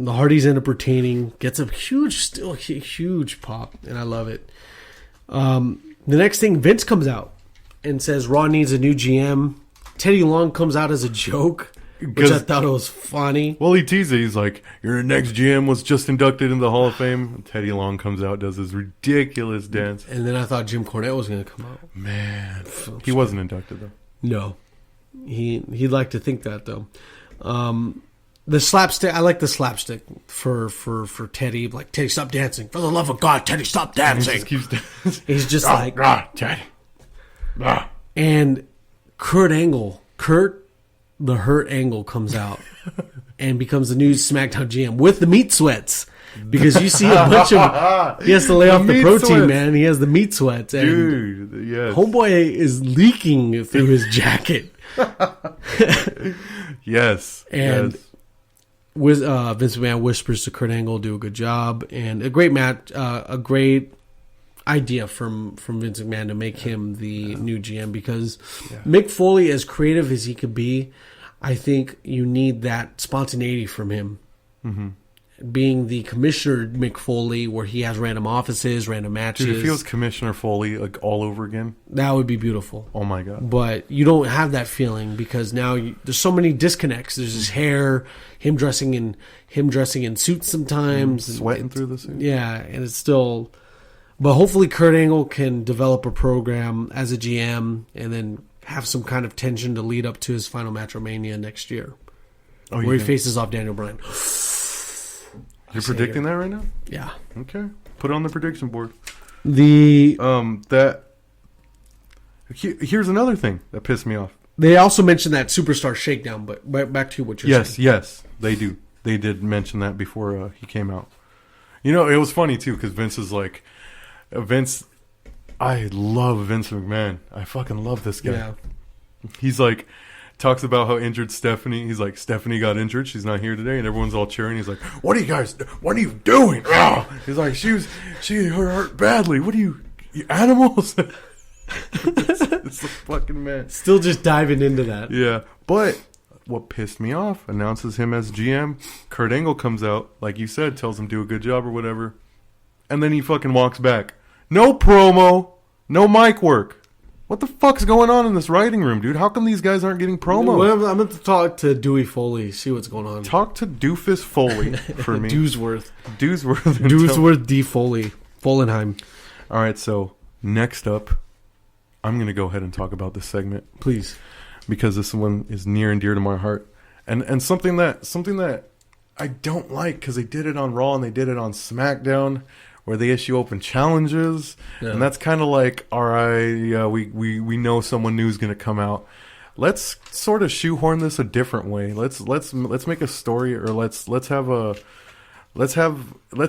Hardys end up retaining, gets a huge pop, and I love it. The next thing, Vince comes out and says Raw needs a new GM. Teddy Long comes out as a joke, which I thought was funny. Well, he teased it. He's like, your next GM was just inducted into the Hall of Fame. And Teddy Long comes out, does his ridiculous dance. And then I thought Jim Cornette was going to come out. Man. He wasn't inducted, though. No. He'd like to think that, though. The slapstick, I like the slapstick for Teddy. Like, Teddy, stop dancing. For the love of God, Teddy, stop dancing. He just keeps dancing. He's just like... Teddy. And Kurt the Hurt Angle comes out and becomes the new SmackDown GM with the meat sweats. Because you see a bunch of... He has to lay off the protein, sweats. Man. He has the meat sweats. And dude, yes. Homeboy is leaking through his jacket. Yes. And... yes. Vince McMahon whispers to Kurt Angle, do a good job, and a great match, a great idea from Vince McMahon to make him the new GM, because Mick Foley, as creative as he could be, I think you need that spontaneity from him. Mm-hmm. Being the commissioner Mick Foley, where he has random offices, random matches. Dude, if he was Commissioner Foley like all over again, that would be beautiful. Oh my God! But you don't have that feeling because now there's so many disconnects. There's his hair, him dressing in suits sometimes, sweating through the suit. Yeah, and it's still. But hopefully, Kurt Angle can develop a program as a GM and then have some kind of tension to lead up to his final match at Mania next year, where he faces off Daniel Bryan. You're predicting that right now? Yeah. Okay. Put it on the prediction board. Here's another thing that pissed me off. They also mentioned that Superstar Shakedown, but back to what you're saying. Yes, they do. They did mention that before he came out. You know, it was funny too because Vince is like, I love Vince McMahon. I fucking love this guy. Yeah. He's like, talks about how injured Stephanie. He's like, Stephanie got injured. She's not here today, and everyone's all cheering. He's like, what are you doing? He's like, she hurt badly. What are you animals? it's the fucking man. Still just diving into that. Yeah, but what pissed me off, announces him as GM. Kurt Angle comes out, like you said, tells him do a good job or whatever, and then he fucking walks back. No promo, no mic work. What the fuck's going on in this writing room, dude? How come these guys aren't getting promos? Well, I'm going to talk to Dewey Foley, see what's going on. Talk to Doofus Foley for me. Dewsworth D. Foley. Folenheim. All right, so next up, I'm going to go ahead and talk about this segment. Please. Because this one is near and dear to my heart. And something that I don't like, because they did it on Raw and they did it on SmackDown, where they issue open challenges, and that's kind of like, all right, yeah, we know someone new is going to come out. Let's sort of shoehorn this a different way. Let's make a story, or let's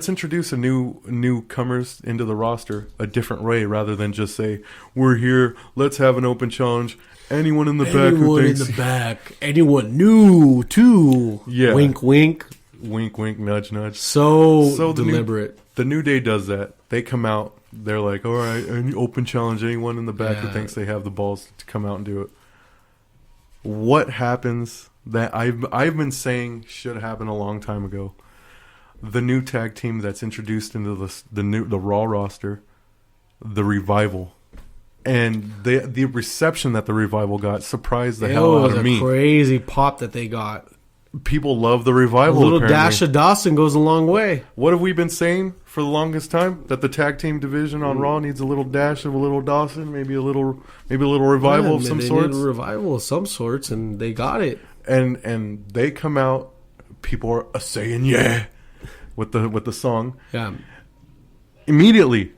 introduce a newcomers into the roster a different way, rather than just say, we're here, let's have an open challenge. Anyone in the back, anyone new too. Yeah. Wink, wink. Wink, wink, nudge, nudge. So deliberate. The New Day does that. They come out. They're like, all right, any open challenge. Anyone in the back who thinks they have the balls to come out and do it. What happens that I've been saying should happen a long time ago. The new tag team that's introduced into the Raw roster, the Revival. And the reception that the Revival got surprised the hell out of me. It was a crazy pop that they got. People love the Revival. A little dash of Dawson goes a long way. What have we been saying for the longest time? That the tag team division on Raw needs a little dash of a little Dawson, maybe a little Revival of some sorts. They need a Revival of some sorts, and they got it. And they come out. People are saying yeah with the song. Yeah. Immediately,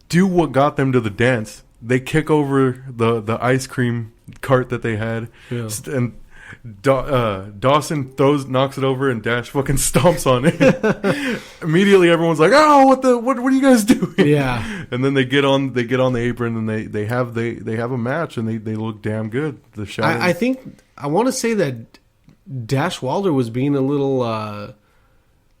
do what got them to the dance. They kick over the ice cream cart that they had, and Dawson knocks it over, and Dash fucking stomps on it. Immediately, everyone's like, "Oh, what are you guys doing?" Yeah. And then they get on the apron, and they have a match, and they look damn good. I think I want to say that Dash Wilder was being a little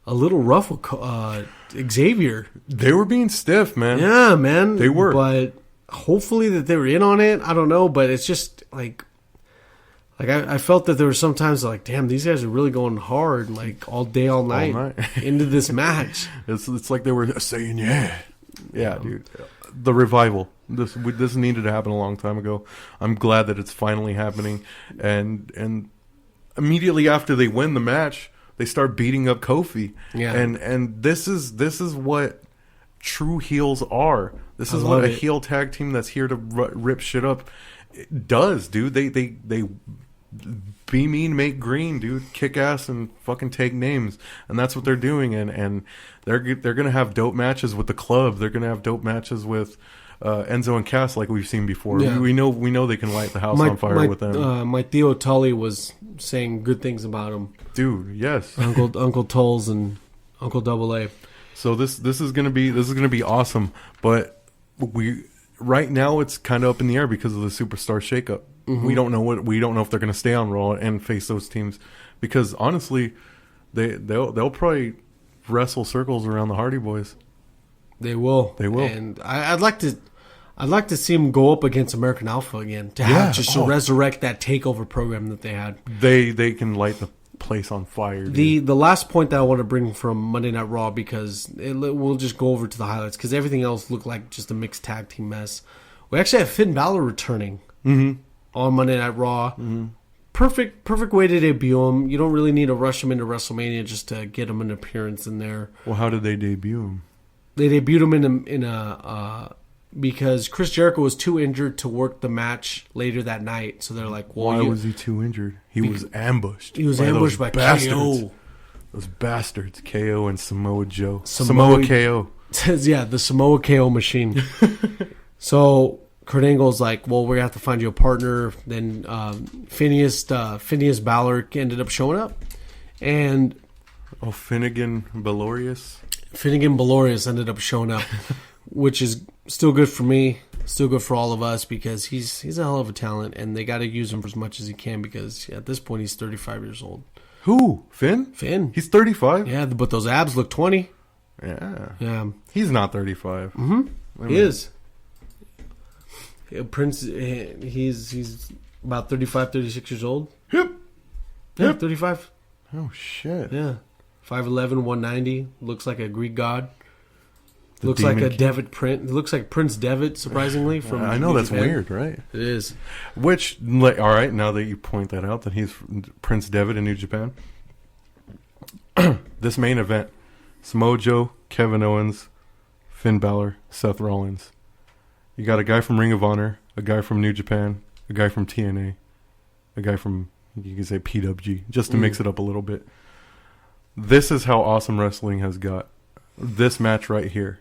rough with Xavier. They were being stiff, man. Yeah, man. They were, but hopefully that they were in on it. I don't know, but it's just like I felt that there were sometimes like, damn, these guys are really going hard, like all day, all night. Into this match. It's like they were saying, yeah, dude. The Revival. This needed to happen a long time ago. I'm glad that it's finally happening. And immediately after they win the match, they start beating up Kofi. Yeah. And this is what true heels are. This is what a heel tag team that's here to rip shit up does, dude. They be mean, make green, dude. Kick ass and fucking take names, and that's what they're doing. And they're gonna have dope matches with the club. They're gonna have dope matches with Enzo and Cass, like we've seen before. Yeah. We know they can light the house on fire with them. My Theo Tully was saying good things about him, dude. Yes, Uncle Tulls and Uncle Double A. So this is gonna be awesome, but right now it's kind of up in the air because of the superstar shakeup. Mm-hmm. We don't know if they're going to stay on Raw and face those teams, because honestly, they'll probably wrestle circles around the Hardy Boys. They will, and I'd like to see them go up against American Alpha again to resurrect that takeover program that they had. They can light the place on fire. Dude. The last point that I want to bring from Monday Night Raw, because we'll just go over to the highlights, because everything else looked like just a mixed tag team mess. We actually have Finn Balor returning on Monday Night Raw. Mm-hmm. Perfect way to debut him. You don't really need to rush him into WrestleMania just to get him an appearance in there. Well, how did they debut him? They debuted him in a because Chris Jericho was too injured to work the match later that night. So they're like, well, why was he too injured? He was ambushed. He was ambushed by KO. Those bastards, KO and Samoa Joe. Samoa KO. Yeah, the Samoa KO machine. So Kurt Angle's like, well, we're going to have to find you a partner. Then Phineas Balor ended up showing up. And Finnegan Balorius? Finnegan Balorius ended up showing up, which is still good for me. Still good for all of us because he's a hell of a talent, and they got to use him for as much as he can because at this point he's 35 years old. Who? Finn? Finn. He's 35? Yeah, but those abs look 20. Yeah. Yeah. He's not 35. Mm-hmm. He is. Prince, he's about 35, 36 years old. Yep. Yeah, 35. Oh, shit. Yeah. 5'11", 190. Looks like a Greek god. The looks like a King. Devitt Prince. Looks like Prince Devitt, surprisingly. From I know New that's Japan. weird, right? It is. Which, like, all right, now that you point that out, that he's Prince Devitt in New Japan. This main event, Samoa Joe, Kevin Owens, Finn Balor, Seth Rollins. You got a guy from Ring of Honor, a guy from New Japan, a guy from TNA, a guy from, you can say PWG, just to mix it up a little bit. This is how awesome wrestling has got. This match right here.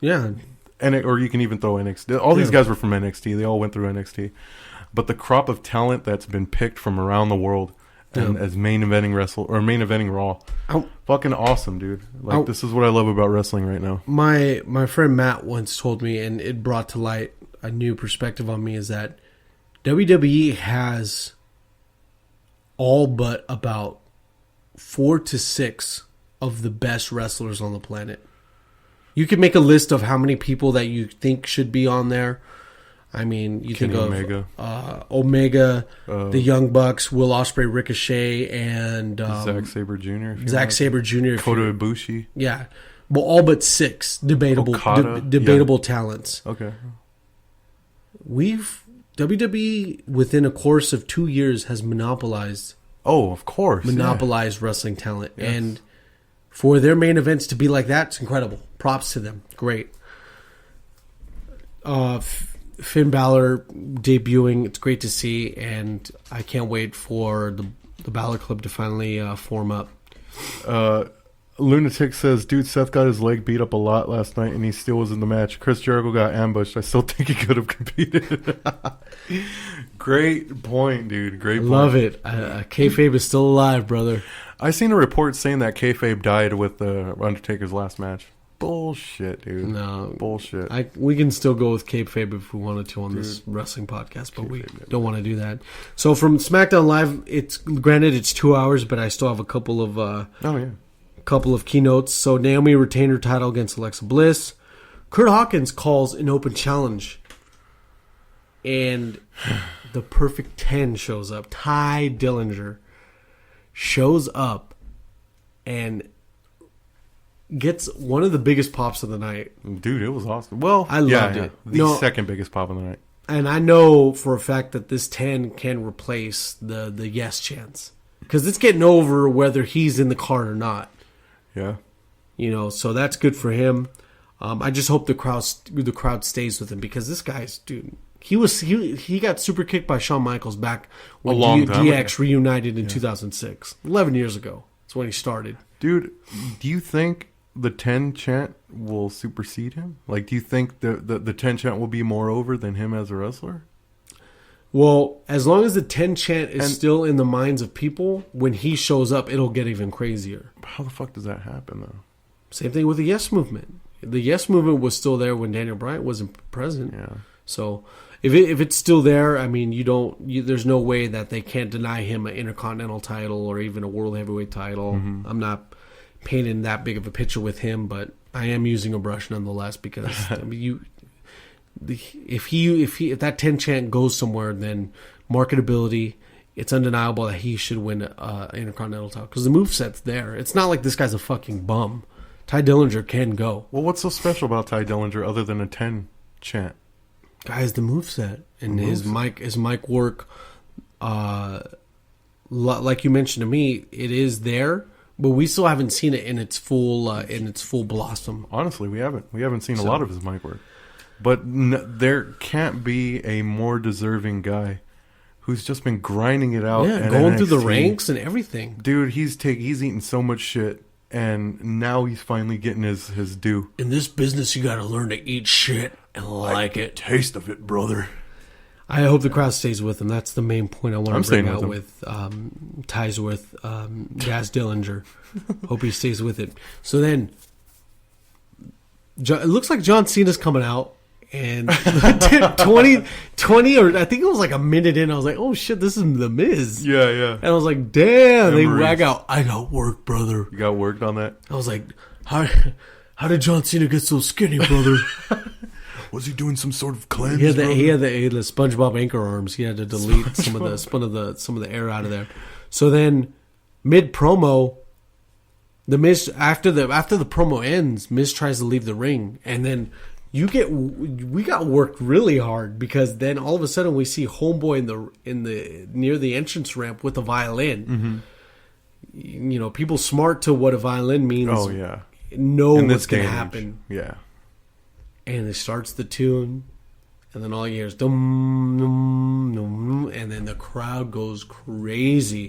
Yeah. Or you can even throw NXT. All these guys were from NXT. They all went through NXT. But the crop of talent that's been picked from around the world and as main eventing main eventing Raw. Fucking awesome, dude. Like, this is what I love about wrestling right now. My friend Matt once told me, and it brought to light a new perspective on me, is that WWE has all but about 4 to 6 of the best wrestlers on the planet. You could make a list of how many people that you think should be on there. I mean, you think Omega. of Omega, the Young Bucks, Will Ospreay, Ricochet, and Zack Sabre Jr. Zack Sabre Jr. Kota Ibushi. Yeah. Well, all but 6 debatable talents. Okay. WWE within a course of 2 years has monopolized of course. wrestling talent. Yes. And for their main events to be like that, it's incredible. Props to them. Great. Finn Balor debuting, it's great to see, and I can't wait for the Balor Club to finally form up. Lunatic says, dude, Seth got his leg beat up a lot last night, and he still was in the match. Chris Jericho got ambushed. I still think he could have competed. Great point, dude. Great point. Love it. Kayfabe is still alive, brother. I seen a report saying that Kayfabe died with Undertaker's last match. Bullshit, dude. No. Bullshit. We can still go with Kayfabe if we wanted to on this wrestling podcast, but we don't want to do that. So from SmackDown Live, it's 2 hours, but I still have a couple of keynotes. So Naomi retained her title against Alexa Bliss. Kurt Hawkins calls an open challenge. And the Perfect 10 shows up. Ty Dillinger shows up and gets one of the biggest pops of the night. Dude, it was awesome. Well, I loved it. The second biggest pop of the night. And I know for a fact that this 10 can replace the yes chance. Because it's getting over whether he's in the card or not. Yeah. So that's good for him. I just hope the crowd stays with him because this guy's, dude, he got super kicked by Shawn Michaels back when DX reunited in 2006. 11 years ago. That's when he started. Dude, do you think the 10 chant will supersede him? Like, do you think the 10 chant will be more over than him as a wrestler? Well, as long as the 10 chant is still in the minds of people, when he shows up, it'll get even crazier. How the fuck does that happen, though? Same thing with the Yes Movement. The Yes Movement was still there when Daniel Bryan wasn't present. Yeah. So if it's still there, I mean, there's no way that they can't deny him an Intercontinental title or even a World Heavyweight title. Mm-hmm. I'm not painting that big of a picture with him, but I am using a brush nonetheless because I mean, if that 10 chant goes somewhere, then marketability, it's undeniable that he should win an Intercontinental title because the moveset's there. It's not like this guy's a fucking bum. Ty Dillinger can go. Well, what's so special about Ty Dillinger other than a 10 chant? Guy's the moveset and his mic work. Like you mentioned to me, it is there, but we still haven't seen it in its full blossom. Honestly, we haven't seen a lot of his mic work. But there can't be a more deserving guy who's just been grinding it out. Yeah, going through the ranks and everything. Dude, he's eating so much shit, and now he's finally getting his due. In this business, you got to learn to eat shit and like it. Taste of it, brother. I hope the crowd stays with him. That's the main point I want to bring out with ties with Jazz Dillinger. Hope he stays with it. So then, it looks like John Cena's coming out. And 20 or I think it was like a minute in, I was like, oh shit, this is The Miz. Yeah, yeah. And I was like, damn, I got work, brother. You got worked on that? I was like, how did John Cena get so skinny, brother? Was he doing some sort of cleanse? He had the SpongeBob anchor arms. He had to delete some of the air out of there. So then, mid promo, the Miz after the promo ends, Miz tries to leave the ring, and then we got worked really hard because then all of a sudden we see Homeboy in the near the entrance ramp with a violin. You know, people smart to what a violin means. Oh yeah, know what's going to happen. Yeah. And it starts the tune, and then all you hear is dum, dum, dum, and then the crowd goes crazy.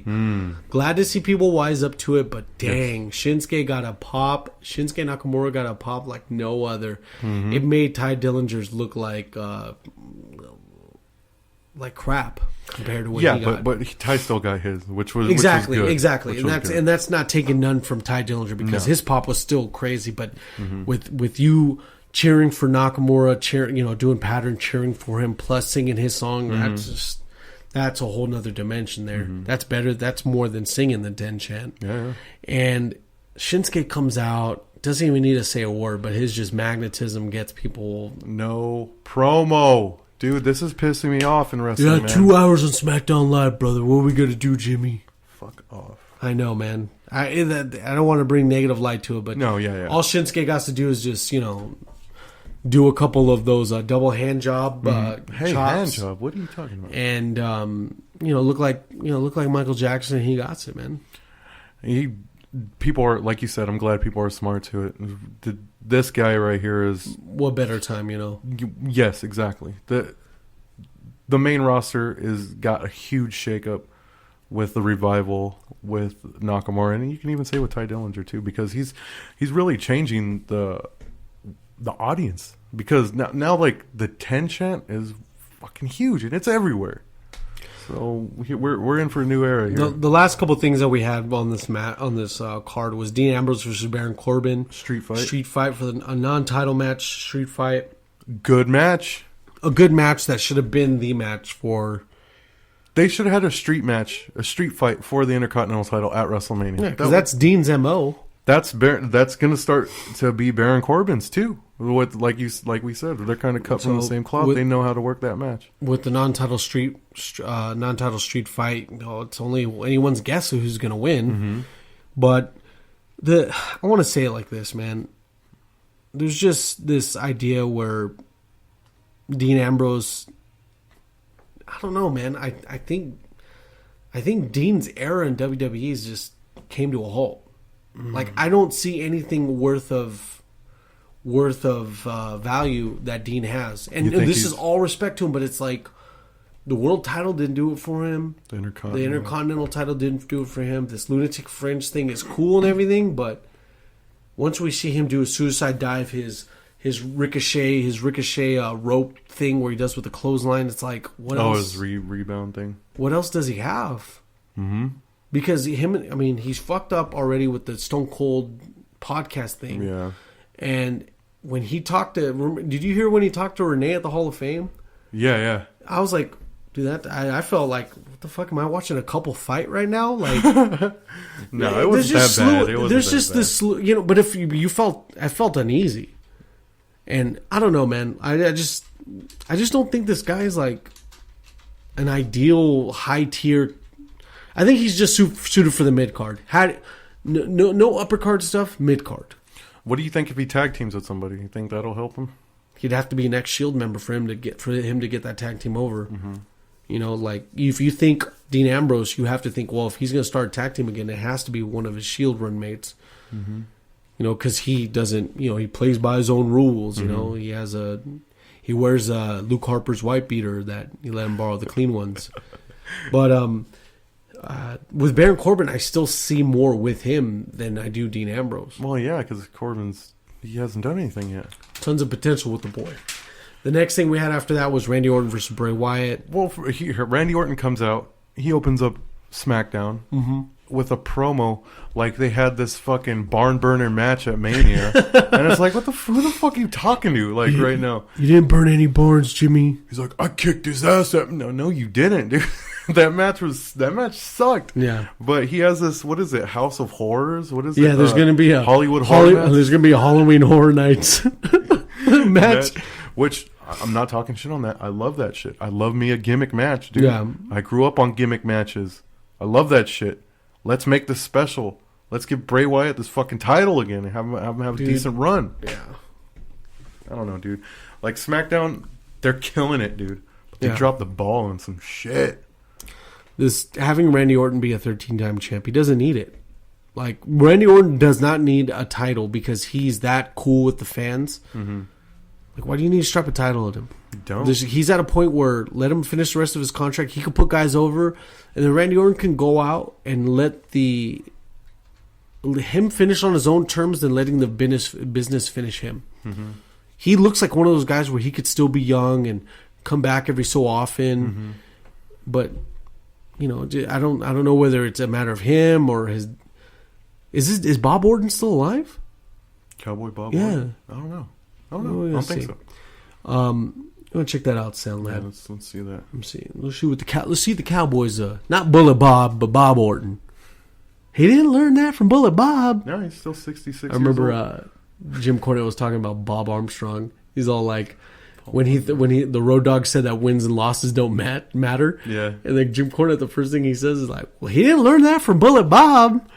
Glad to see people wise up to it, but dang, Shinsuke got a pop. Shinsuke Nakamura got a pop like no other. It made Ty Dillinger's look like crap compared to what he got. but Ty still got his, which was exactly, good. and that's not taking none from Ty Dillinger because his pop was still crazy. But with you cheering for Nakamura, doing pattern cheering for him, plus singing his song, that's a whole nother dimension there. That's better. That's more than singing the Den chant. Yeah. And Shinsuke comes out, doesn't even need to say a word, but his just magnetism gets people. No promo. Dude, this is pissing me off in wrestling, man. 2 hours on SmackDown Live, brother. What are we going to do, Jimmy? Fuck off. I know, man. I don't want to bring negative light to it, but no, yeah. All Shinsuke got to do is just, do a couple of those double hand job hey, chops. hand job. What are you talking about? And look like Michael Jackson. He got it, man. People are, like you said, I'm glad people are smart to it. This guy right here is what better time, Yes, exactly. The main roster is got a huge shakeup with the revival with Nakamura, and you can even say with Ty Dillinger too, because he's really changing the audience, because now like the 10 chant is fucking huge and it's everywhere. So we're in for a new era here. The last couple of things that we had on this card was Dean Ambrose versus Baron Corbin. Street fight for a non-title match. Street fight. Good match. A good match that should have been the match for. They should have had a street fight for the Intercontinental title at WrestleMania. Yeah, because that's Dean's MO. That's going to start to be Baron Corbin's too. What like we said, they're kind of cut from the same cloth. They know how to work that match. With the non-title street fight, it's only anyone's guess who's going to win. But I want to say it like this, man. There's just this idea where Dean Ambrose. I don't know, man. I think Dean's era in WWE just came to a halt. Like, I don't see anything worth of value that Dean has, and this is all respect to him. But it's like the world title didn't do it for him. The Intercontinental title didn't do it for him. This lunatic fringe thing is cool and everything, but once we see him do a suicide dive, his ricochet rope thing where he does with the clothesline, it's like, what else? His rebound thing. What else does he have? Because he's fucked up already with the Stone Cold podcast thing. Yeah. And when he talked did you hear when he talked to Renee at the Hall of Fame? Yeah. I was like, dude, I felt like, what the fuck, am I watching a couple fight right now? Like, no, it wasn't that bad. There's just this, but if you I felt uneasy. And I don't know, man. I just don't think this guy is like an ideal high tier. I think he's just suited for the mid card. No upper card stuff, mid card. What do you think if he tag teams with somebody? You think that'll help him? He'd have to be an ex-Shield member for him to get that tag team over. Like if you think Dean Ambrose, you have to think, well, if he's going to start a tag team again, it has to be one of his Shield run mates. Because he doesn't, he plays by his own rules. He wears Luke Harper's white beater that he let him borrow the clean ones. But with Baron Corbin, I still see more with him than I do Dean Ambrose. Well, yeah, because he hasn't done anything yet. Tons of potential with the boy. The next thing we had after that was Randy Orton versus Bray Wyatt. Well, Randy Orton comes out. He opens up SmackDown with a promo like they had this fucking barn burner match at Mania, and it's like, who the fuck are you talking to? Like right now, you didn't burn any barns, Jimmy. He's like, I kicked his ass up. No, you didn't, dude. that match sucked. Yeah, but he has this. What is it? House of Horrors. What is it? Yeah, there's gonna be a Hollywood Horror match? There's gonna be a Halloween Horror Nights match. Which I'm not talking shit on that. I love that shit. I love me a gimmick match, dude. Yeah. I grew up on gimmick matches. I love that shit. Let's make this special. Let's give Bray Wyatt this fucking title again and have him have a decent run. Yeah. I don't know, dude. Like SmackDown, they're killing it, dude. But they dropped the ball on some shit. This having Randy Orton be a 13-time champ, he doesn't need it. Like, Randy Orton does not need a title because he's that cool with the fans. Mm-hmm. Like, why do you need to strap a title at him? You don't. He's at a point where let him finish the rest of his contract. He can put guys over, and then Randy Orton can go out and let him finish on his own terms than letting the business finish him. Mm-hmm. He looks like one of those guys where he could still be young and come back every so often. Mm-hmm. But, you know, I don't know whether it's a matter of him or his... Is Bob Orton still alive? Cowboy Bob Yeah. Orton? I don't know. I don't think so. I'm gonna check that out, Sound Lab. Yeah, let's see that. Let's see. Let's see the Cowboys. Not Bullet Bob, but Bob Orton. He didn't learn that from Bullet Bob. No, he's still 66. I remember Jim Cornette was talking about Bob Armstrong. He's all like, when the Road Dogg said that wins and losses don't matter. Yeah. And then Jim Cornette, the first thing he says is like, well, he didn't learn that from Bullet Bob.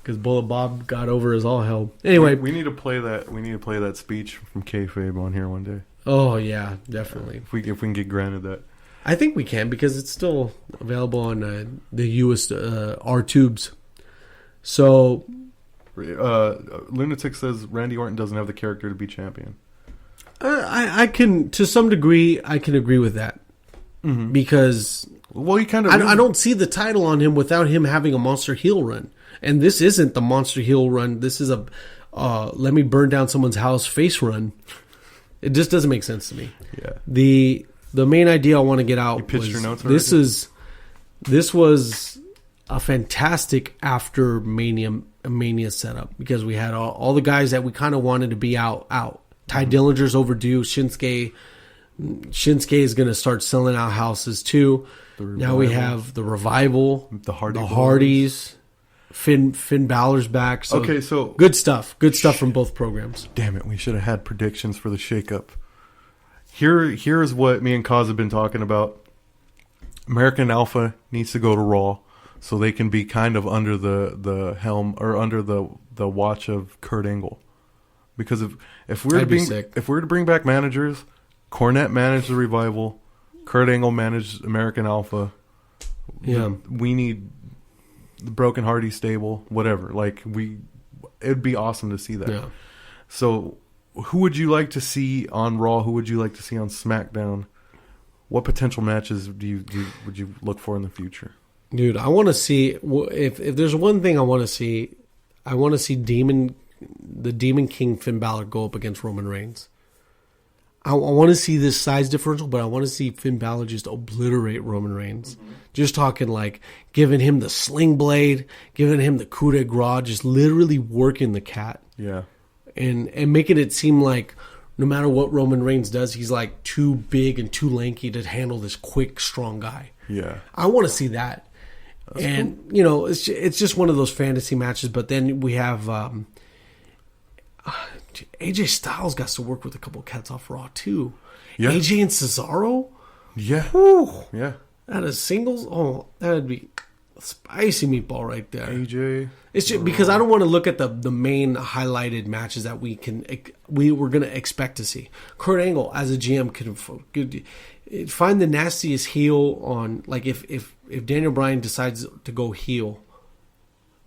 Because Bullet Bob got over as all hell. Anyway, we need to play that. We need to play that speech from Kayfabe on here one day. Oh yeah, definitely. If we can get granted that, I think we can because it's still available on the US R tubes. So, Lunatic says Randy Orton doesn't have the character to be champion. I can, to some degree, I can agree with that because he kind of. I don't see the title on him without him having a monster heel run. And this isn't the monster heel run. This is a let me burn down someone's house face run. It just doesn't make sense to me. Yeah. The main idea I want to get out you pitched was your notes already? this was a fantastic after Mania setup because we had all the guys that we kind of wanted to be out. Ty Dillinger's overdue. Shinsuke is going to start selling out houses too. Now we have the Revival, the Hardys. Finn Balor's back. So okay, so good stuff. Good stuff from both programs. Damn it, we should have had predictions for the shakeup. Here's what me and Kaz have been talking about. American Alpha needs to go to Raw so they can be kind of under the helm or under the watch of Kurt Angle. Because if we were to bring back managers, Cornette managed the Revival, Kurt Angle managed American Alpha. Yeah, we need the Broken Hardy stable, whatever. Like it'd be awesome to see that. Yeah. So, who would you like to see on Raw? Who would you like to see on SmackDown? What potential matches would you look for in the future? Dude, I want to see if there's one thing I want to see. I want to see the Demon King Finn Balor go up against Roman Reigns. I want to see this size differential, but I want to see Finn Balor just obliterate Roman Reigns. Mm-hmm. Just talking like giving him the sling blade, giving him the coup de grace, just literally working the cat. Yeah. And making it seem like no matter what Roman Reigns does, he's like too big and too lanky to handle this quick, strong guy. Yeah. I want to see that. That's cool. You know, it's just one of those fantasy matches, but then we have AJ Styles got to work with a couple of cats off Raw too. Yeah. AJ and Cesaro? Yeah. Whew. Yeah. That is singles? Oh, that would be a spicy meatball right there. AJ. It's just because I don't want to look at the main highlighted matches that we're going to expect to see. Kurt Angle as a GM can find the nastiest heel on, like if Daniel Bryan decides to go heel,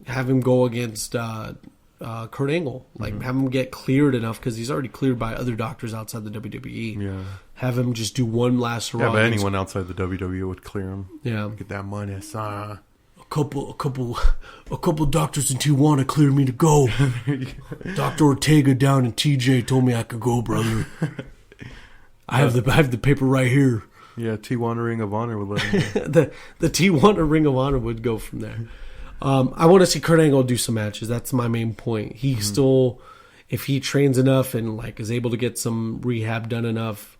have him go against Kurt Angle, like have him get cleared enough because he's already cleared by other doctors outside the WWE. Yeah, have him just do one last hurrah. Yeah, but anyone outside the WWE would clear him. Yeah, get that money. A couple doctors in Tijuana cleared me to go. Dr. Ortega down in TJ told me I could go, brother. I have the paper right here. Yeah, Tijuana Ring of Honor would let him go. the Tijuana Ring of Honor would go from there. I want to see Kurt Angle do some matches. That's my main point. He still, if he trains enough and like is able to get some rehab done enough,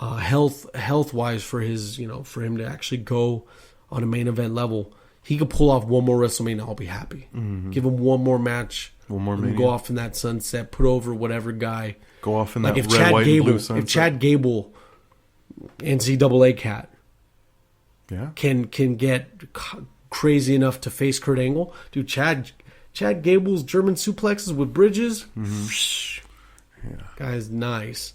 health wise for his, for him to actually go on a main event level, he could pull off one more WrestleMania. I'll be happy. Give him one more match. One more and go off in that sunset. Put over whatever guy. Go off in that red, white, and blue sunset. If Chad Gable, NCAA cat, can get crazy enough to face Kurt Angle, dude. Chad Gable's German suplexes with bridges, guy's nice.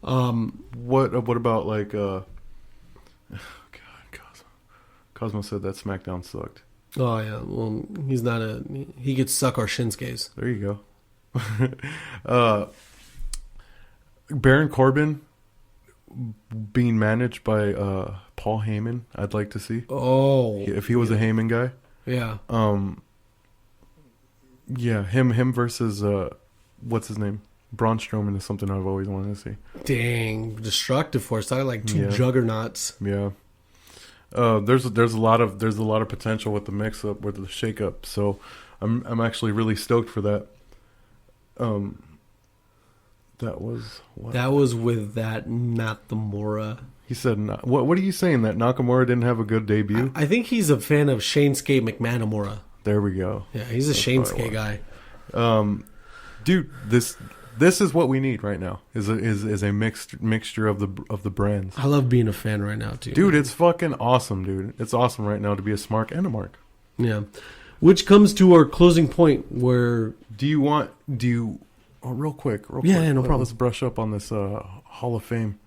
What about like Cosmo said that SmackDown sucked. Oh yeah, well he could suck our Shinsuke's. There you go. Baron Corbin being managed by Paul Heyman, I'd like to see. Oh, if he was a Heyman guy. Yeah. Yeah, him versus what's his name? Braun Strowman is something I've always wanted to see. Dang, destructive force. I like two juggernauts. Yeah. There's a lot of potential with the mix up, with the shake up. So I'm actually really stoked for that. That was what? That was with that Nakamura. He said, "What are you saying? That Nakamura didn't have a good debut?" I think he's a fan of Shinsuke McManamura. There we go. Yeah, he's a Shinsuke guy. Dude, this is what we need right now. Is a mixture of the brands. I love being a fan right now too. Dude, it's fucking awesome, dude. It's awesome right now to be a Smark and a Mark. Yeah. Which comes to our closing point where real quick. Yeah, no problem. Let's brush up on this Hall of Fame,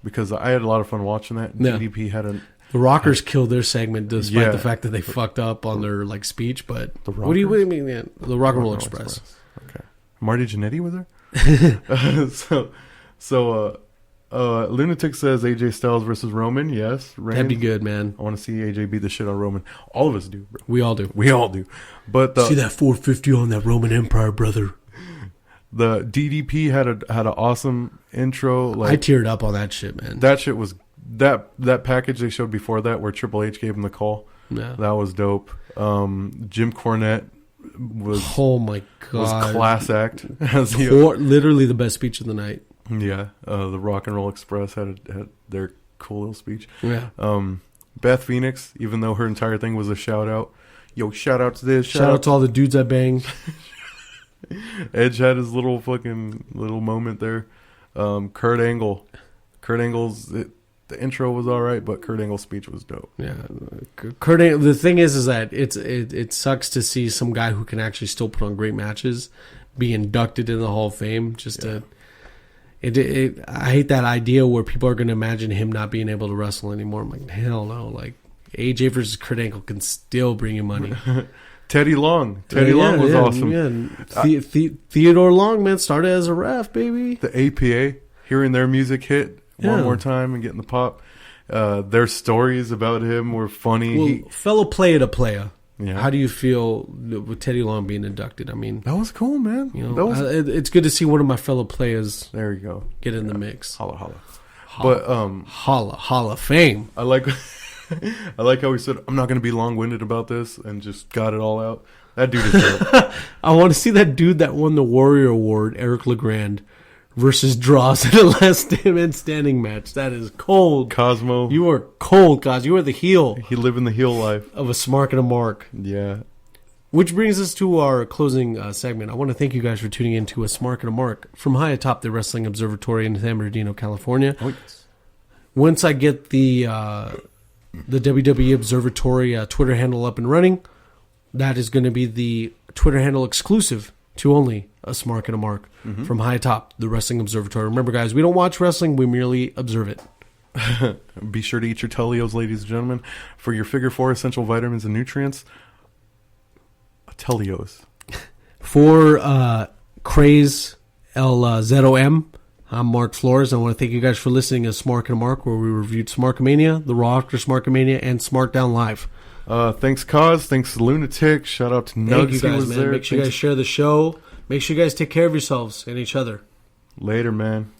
because I had a lot of fun watching that. Yeah. DDP had the Rockers killed their segment despite the fact that they fucked up on their speech. But what do you mean, man? The Rock and Roll Express. Okay, Marty Jannetty was there. So Lunatic says AJ Styles versus Roman. Yes, Reigns. That'd be good, man. I want to see AJ beat the shit on Roman. All of us do, bro. We all do. But see that 450 on that Roman Empire, brother. The DDP had an awesome intro. I teared up on that shit, man. That shit was that package they showed before that, where Triple H gave him the call. Yeah, that was dope. Jim Cornette was, oh my god, was class act. Literally the best speech of the night. Yeah, the Rock and Roll Express had their cool little speech. Yeah. Beth Phoenix, even though her entire thing was a shout out. Yo, shout out to this. Shout out to all the dudes I banged. Edge had his little moment there. Kurt Angle's the intro was all right, but Kurt Angle's speech was dope. Yeah, Kurt Angle, the thing is that it sucks to see some guy who can actually still put on great matches be inducted in the Hall of Fame. I hate that idea where people are going to imagine him not being able to wrestle anymore. I'm like, hell no. Like AJ versus Kurt Angle can still bring you money. Teddy Long was awesome. Yeah. Theodore Long, man, started as a ref, baby. The APA, hearing their music hit one more time and getting the pop. Their stories about him were funny. Well, fellow player to player. Yeah. How do you feel with Teddy Long being inducted? I mean, that was cool, man. It's good to see one of my fellow players. There you go. Get in the mix. Holla. But Hall of Fame. I like how he said, "I'm not going to be long-winded about this," and just got it all out. That dude is dope. I want to see that dude that won the Warrior Award, Eric LeGrand, versus Dross in a last man standing match. That is cold. Cosmo. You are cold, Cos. You are the heel. He living the heel life. Of a Smark and a Mark. Yeah. Which brings us to our closing segment. I want to thank you guys for tuning in to A Smark and a Mark from high atop the Wrestling Observatory in San Bernardino, California. Oh, yes. Once I get the WWE Observatory Twitter handle up and running, that is going to be the Twitter handle exclusive to only A Smark and a Mark from high atop the Wrestling Observatory. Remember, guys, we don't watch wrestling, we merely observe it. Be sure to eat your Telios, ladies and gentlemen, for your Figure 4 essential vitamins and nutrients. Telios. For Kraze LZOM, I'm Mark Flores. I want to thank you guys for listening to Smark and Mark, where we reviewed Smarkamania, the Raw after Smarkamania, and Smarkdown Live. Thanks, Cos. Thanks, Lunatic. Shout out to Nugs. Thank you guys, man. Make sure you guys share the show. Make sure you guys take care of yourselves and each other. Later, man.